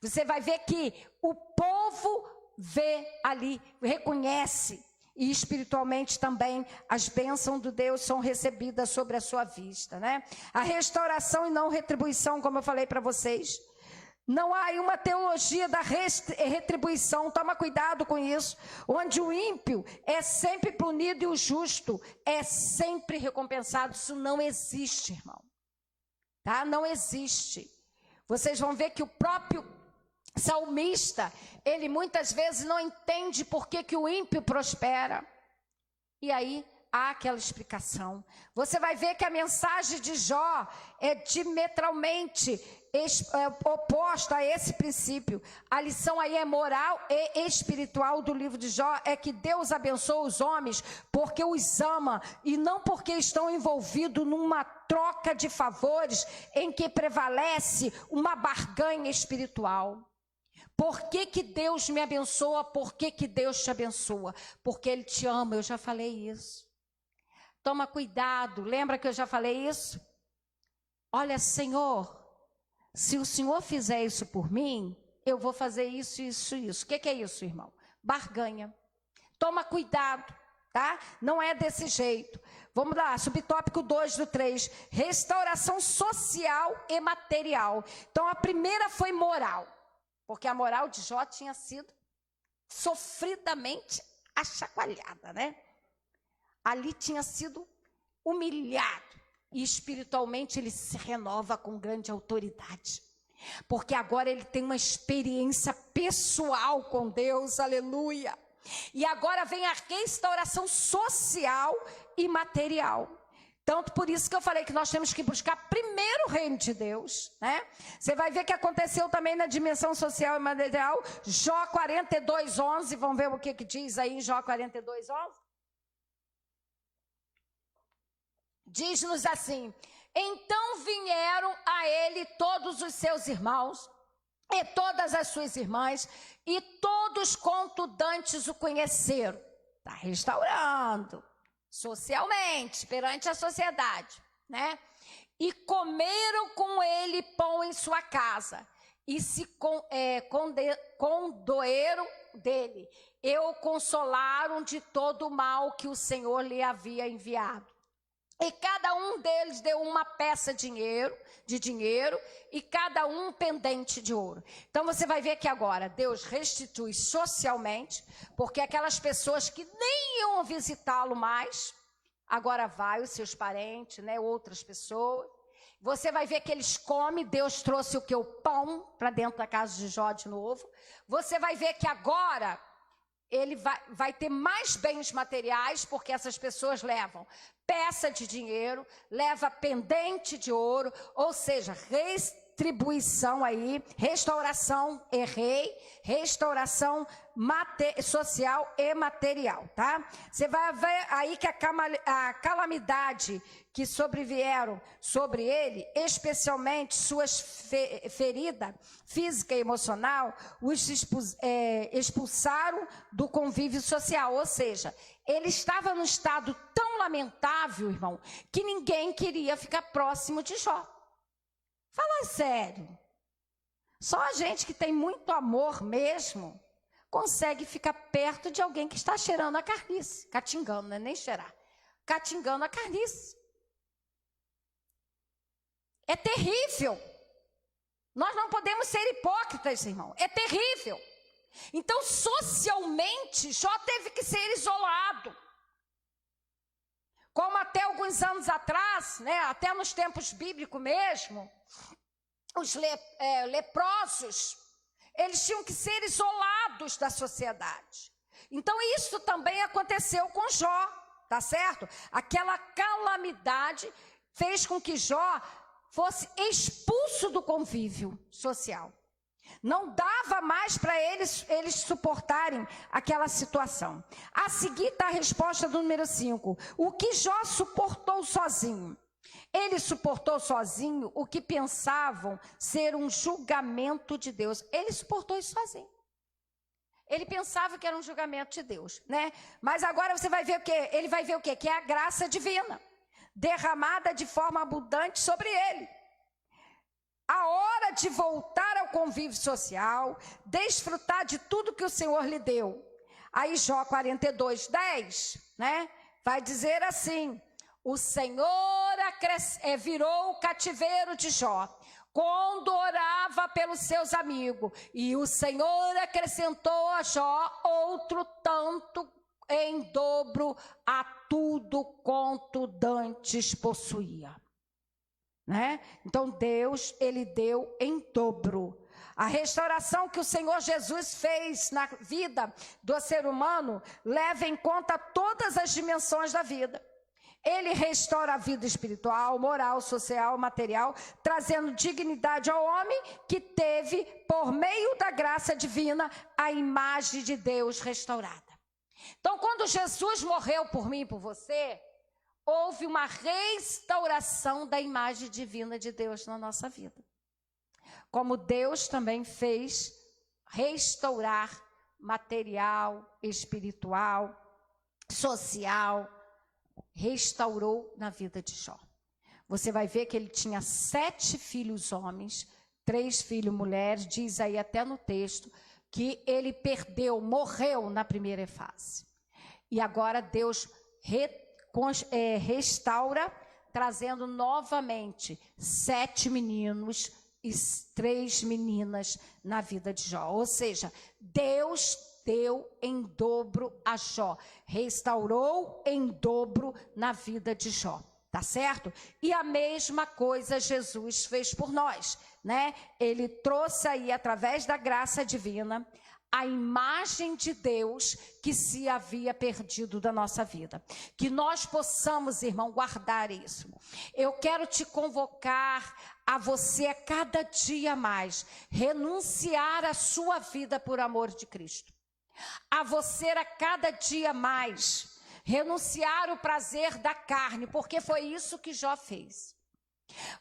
Você vai ver que o povo vê ali, reconhece. E espiritualmente também as bênçãos de Deus são recebidas sobre a sua vista, né? A restauração e não retribuição, como eu falei para vocês. Não há uma teologia da retribuição, toma cuidado com isso. Onde o ímpio é sempre punido e o justo é sempre recompensado. Isso não existe, irmão. Tá? Não existe. Vocês vão ver que o próprio salmista, ele muitas vezes não entende por que o ímpio prospera. E aí há aquela explicação. Você vai ver que a mensagem de Jó é diametralmente oposta a esse princípio. A lição aí é moral e espiritual do livro de Jó, é que Deus abençoa os homens porque os ama e não porque estão envolvidos numa troca de favores em que prevalece uma barganha espiritual. Por que Deus me abençoa? Por que Deus te abençoa? Porque Ele te ama, eu já falei isso. Toma cuidado, lembra que eu já falei isso? Olha, Senhor, se o Senhor fizer isso por mim, eu vou fazer isso, isso, isso. O que é isso, irmão? Barganha. Toma cuidado, tá? Não é desse jeito. Vamos lá, subtópico 2 do 3. Restauração social e material. Então, a primeira foi moral. Porque a moral de Jó tinha sido sofridamente achacoalhada, né? Ali tinha sido humilhado. E espiritualmente ele se renova com grande autoridade. Porque agora ele tem uma experiência pessoal com Deus, aleluia. E agora vem a restauração social e material. Tanto por isso que eu falei que nós temos que buscar primeiro o reino de Deus, né? Você vai ver que aconteceu também na dimensão social e material. Jó 42:11, vamos ver o que diz aí em Jó 42:11. Diz-nos assim: então vieram a ele todos os seus irmãos e todas as suas irmãs, e todos contudantes o conheceram. Está restaurando socialmente, perante a sociedade, né? E comeram com ele pão em sua casa, e se condoeram dele, e o consolaram de todo o mal que o Senhor lhe havia enviado. E cada um deles deu uma peça de dinheiro, e cada um pendente de ouro. Então você vai ver que agora Deus restitui socialmente, porque aquelas pessoas que nem iam visitá-lo mais, agora vai os seus parentes, né, outras pessoas. Você vai ver que eles comem, Deus trouxe o que? O pão para dentro da casa de Jó de novo. Você vai ver que agora ele vai ter mais bens materiais, porque essas pessoas levam peça de dinheiro, leva pendente de ouro, ou seja, retribuição aí, restauração, restauração social e material, tá? Você vai ver aí que a calamidade que sobrevieram sobre ele, especialmente suas feridas física e emocional, os expulsaram do convívio social, ou seja, ele estava num estado tão lamentável, irmão, que ninguém queria ficar próximo de Jó. Fala sério. Só a gente que tem muito amor mesmo consegue ficar perto de alguém que está cheirando a carniça, catingando, não é nem cheirar, catingando a carniça. É terrível. Nós não podemos ser hipócritas, irmão. É terrível. Então, socialmente, Jó teve que ser isolado. Como até alguns anos atrás, né, até nos tempos bíblicos mesmo, os leprosos, eles tinham que ser isolados da sociedade. Então, isso também aconteceu com Jó, tá certo? Aquela calamidade fez com que Jó fosse expulso do convívio social. Não dava mais para eles suportarem aquela situação. A seguir está a resposta do número 5. O que Jó suportou sozinho? Ele suportou sozinho o que pensavam ser um julgamento de Deus. Ele suportou isso sozinho. Ele pensava que era um julgamento de Deus, né? Mas agora você vai ver o quê? Ele vai ver o quê? Que é a graça divina, derramada de forma abundante sobre ele. A hora de voltar ao convívio social, desfrutar de tudo que o Senhor lhe deu. Aí Jó 42:10, né? Vai dizer assim: o Senhor virou o cativeiro de Jó, quando orava pelos seus amigos, e o Senhor acrescentou a Jó outro tanto em dobro a tudo quanto dantes possuía. Né? Então Deus, ele deu em dobro. A restauração que o Senhor Jesus fez na vida do ser humano leva em conta todas as dimensões da vida. Ele restaura a vida espiritual, moral, social, material, trazendo dignidade ao homem que teve, por meio da graça divina, a imagem de Deus restaurada. Então, quando Jesus morreu por mim e por você, houve uma restauração da imagem divina de Deus na nossa vida. Como Deus também fez restaurar material, espiritual, social, restaurou na vida de Jó. Você vai ver que ele tinha 7 filhos homens, 3 filhos mulheres, diz aí até no texto, que ele morreu na primeira fase. E agora Deus restaura, trazendo novamente 7 meninos e 3 meninas na vida de Jó. Ou seja, Deus deu em dobro a Jó, restaurou em dobro na vida de Jó, tá certo? E a mesma coisa Jesus fez por nós, né? Ele trouxe aí, através da graça divina, a imagem de Deus que se havia perdido da nossa vida. Que nós possamos, irmão, guardar isso. Eu quero te convocar a você a cada dia mais renunciar a sua vida por amor de Cristo. A você a cada dia mais renunciar o prazer da carne, porque foi isso que Jó fez.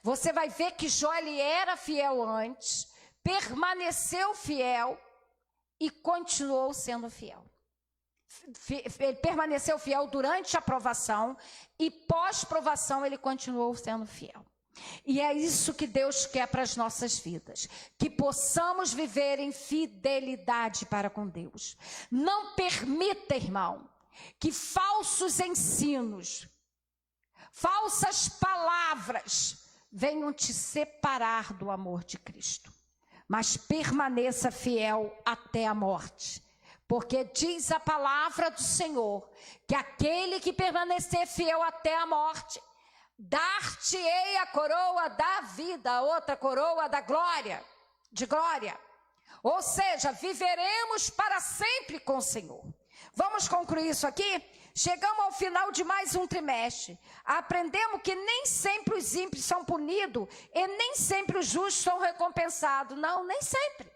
Você vai ver que Jó, ele era fiel antes, permaneceu fiel e continuou sendo fiel. Ele permaneceu fiel durante a provação e pós-provação ele continuou sendo fiel. E é isso que Deus quer para as nossas vidas, que possamos viver em fidelidade para com Deus. Não permita, irmão, que falsos ensinos, falsas palavras venham te separar do amor de Cristo. Mas permaneça fiel até a morte. Porque diz a palavra do Senhor, que aquele que permanecer fiel até a morte, dar-te-ei a coroa da vida, a outra coroa da glória, de glória. Ou seja, viveremos para sempre com o Senhor. Vamos concluir isso aqui? Chegamos ao final de mais um trimestre. Aprendemos que nem sempre os ímpios são punidos e nem sempre os justos são recompensados. Não, nem sempre.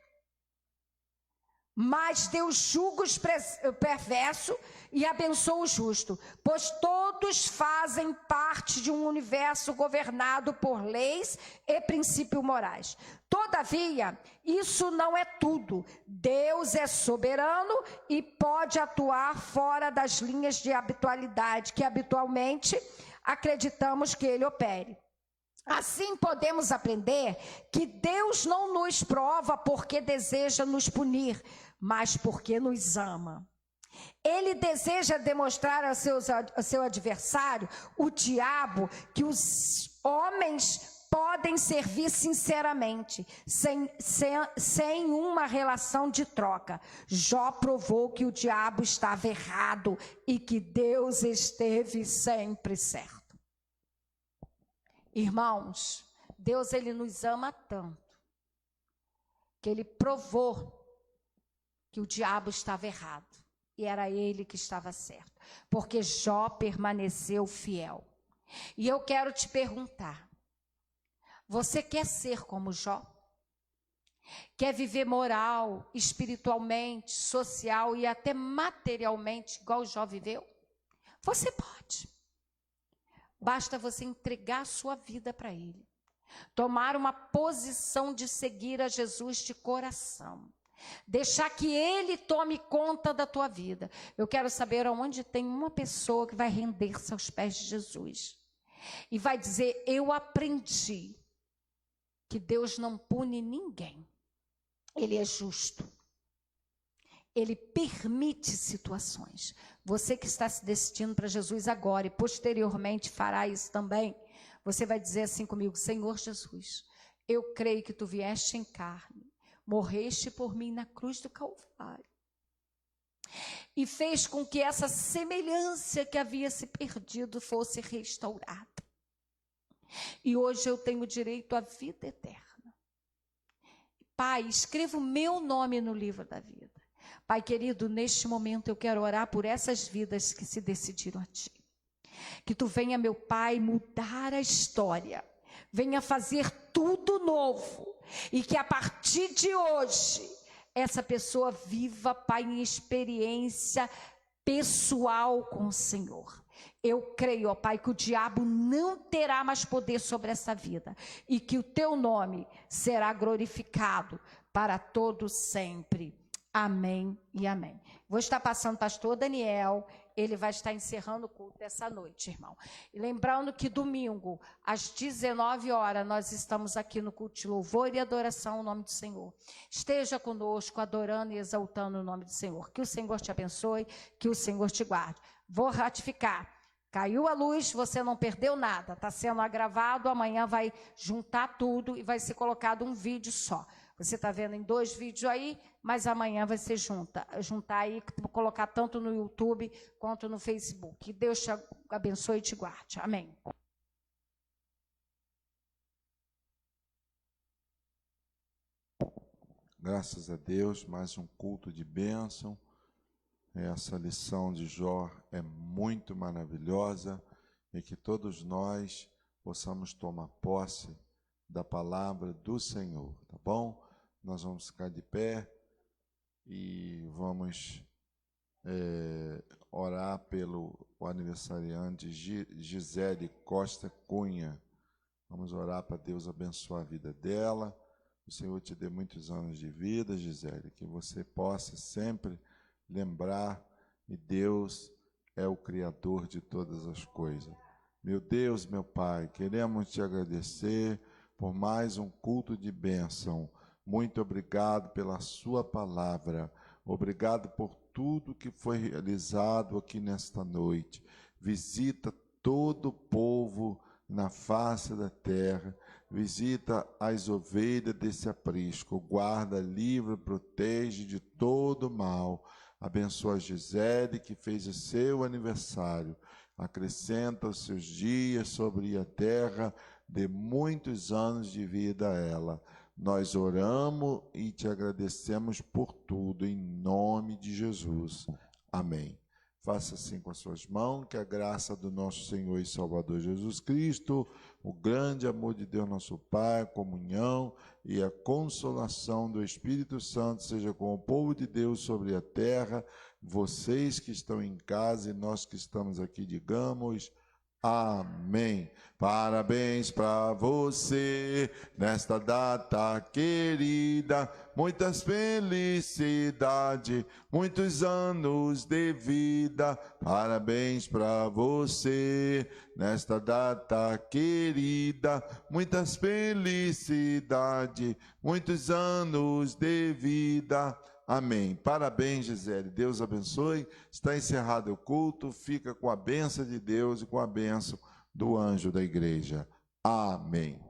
Mas Deus julga o perverso e abençoa o justo, pois todos fazem parte de um universo governado por leis e princípios morais. Todavia, isso não é tudo. Deus é soberano e pode atuar fora das linhas de habitualidade que habitualmente acreditamos que ele opere. Assim podemos aprender que Deus não nos prova porque deseja nos punir, mas porque nos ama. Ele deseja demonstrar ao seu adversário, o diabo, que os homens podem servir sinceramente, sem uma relação de troca. Jó provou que o diabo estava errado e que Deus esteve sempre certo. Irmãos, Deus, ele nos ama tanto, que ele provou que o diabo estava errado e era ele que estava certo, porque Jó permaneceu fiel. E eu quero te perguntar, você quer ser como Jó? Quer viver moral, espiritualmente, social e até materialmente igual Jó viveu? Você pode. Basta você entregar a sua vida para ele. Tomar uma posição de seguir a Jesus de coração. Deixar que ele tome conta da tua vida. Eu quero saber onde tem uma pessoa que vai render-se aos pés de Jesus. E vai dizer, eu aprendi que Deus não pune ninguém. Ele é justo. Ele permite situações. Você que está se decidindo para Jesus agora e posteriormente fará isso também, você vai dizer assim comigo, Senhor Jesus, eu creio que tu vieste em carne, morreste por mim na cruz do Calvário e fez com que essa semelhança que havia se perdido fosse restaurada. E hoje eu tenho direito à vida eterna. Pai, escreva o meu nome no livro da vida. Pai querido, neste momento eu quero orar por essas vidas que se decidiram a Ti. Que Tu venha, meu Pai, mudar a história. Venha fazer tudo novo. E que a partir de hoje, essa pessoa viva, Pai, em experiência pessoal com o Senhor. Eu creio, ó Pai, que o diabo não terá mais poder sobre essa vida. E que o Teu nome será glorificado para todo sempre. Amém e amém. Vou estar passando o pastor Daniel, ele vai estar encerrando o culto essa noite, irmão. E lembrando que domingo, às 19 horas, nós estamos aqui no culto de louvor e adoração ao nome do Senhor. Esteja conosco, adorando e exaltando o nome do Senhor. Que o Senhor te abençoe, que o Senhor te guarde. Vou ratificar. Caiu a luz, você não perdeu nada. Está sendo gravado, amanhã vai juntar tudo e vai ser colocado um vídeo só. Você está vendo em 2 vídeos aí, mas amanhã vai ser juntar aí, colocar tanto no YouTube quanto no Facebook. Que Deus te abençoe e te guarde. Amém. Graças a Deus, mais um culto de bênção. Essa lição de Jó é muito maravilhosa e que todos nós possamos tomar posse da palavra do Senhor, tá bom? Nós vamos ficar de pé e vamos orar pelo aniversariante Gisele Costa Cunha. Vamos orar para Deus abençoar a vida dela. O Senhor te dê muitos anos de vida, Gisele, que você possa sempre lembrar que Deus é o Criador de todas as coisas. Meu Deus, meu Pai, queremos te agradecer por mais um culto de bênção. Muito obrigado pela sua palavra. Obrigado por tudo que foi realizado aqui nesta noite. Visita todo o povo na face da terra. Visita as ovelhas desse aprisco. Guarda, livra, protege de todo mal. Abençoa a Gisele, que fez o seu aniversário. Acrescenta os seus dias sobre a terra, dê muitos anos de vida a ela. Nós oramos e te agradecemos por tudo, em nome de Jesus. Amém. Faça assim com as suas mãos, que a graça do nosso Senhor e Salvador Jesus Cristo, o grande amor de Deus nosso Pai, a comunhão e a consolação do Espírito Santo seja com o povo de Deus sobre a terra, vocês que estão em casa e nós que estamos aqui, digamos amém. Parabéns para você nesta data querida, muitas felicidades, muitos anos de vida. Parabéns para você nesta data querida, muitas felicidades, muitos anos de vida. Amém. Parabéns, Gisele. Deus abençoe. Está encerrado o culto. Fica com a bênção de Deus e com a bênção do anjo da igreja. Amém.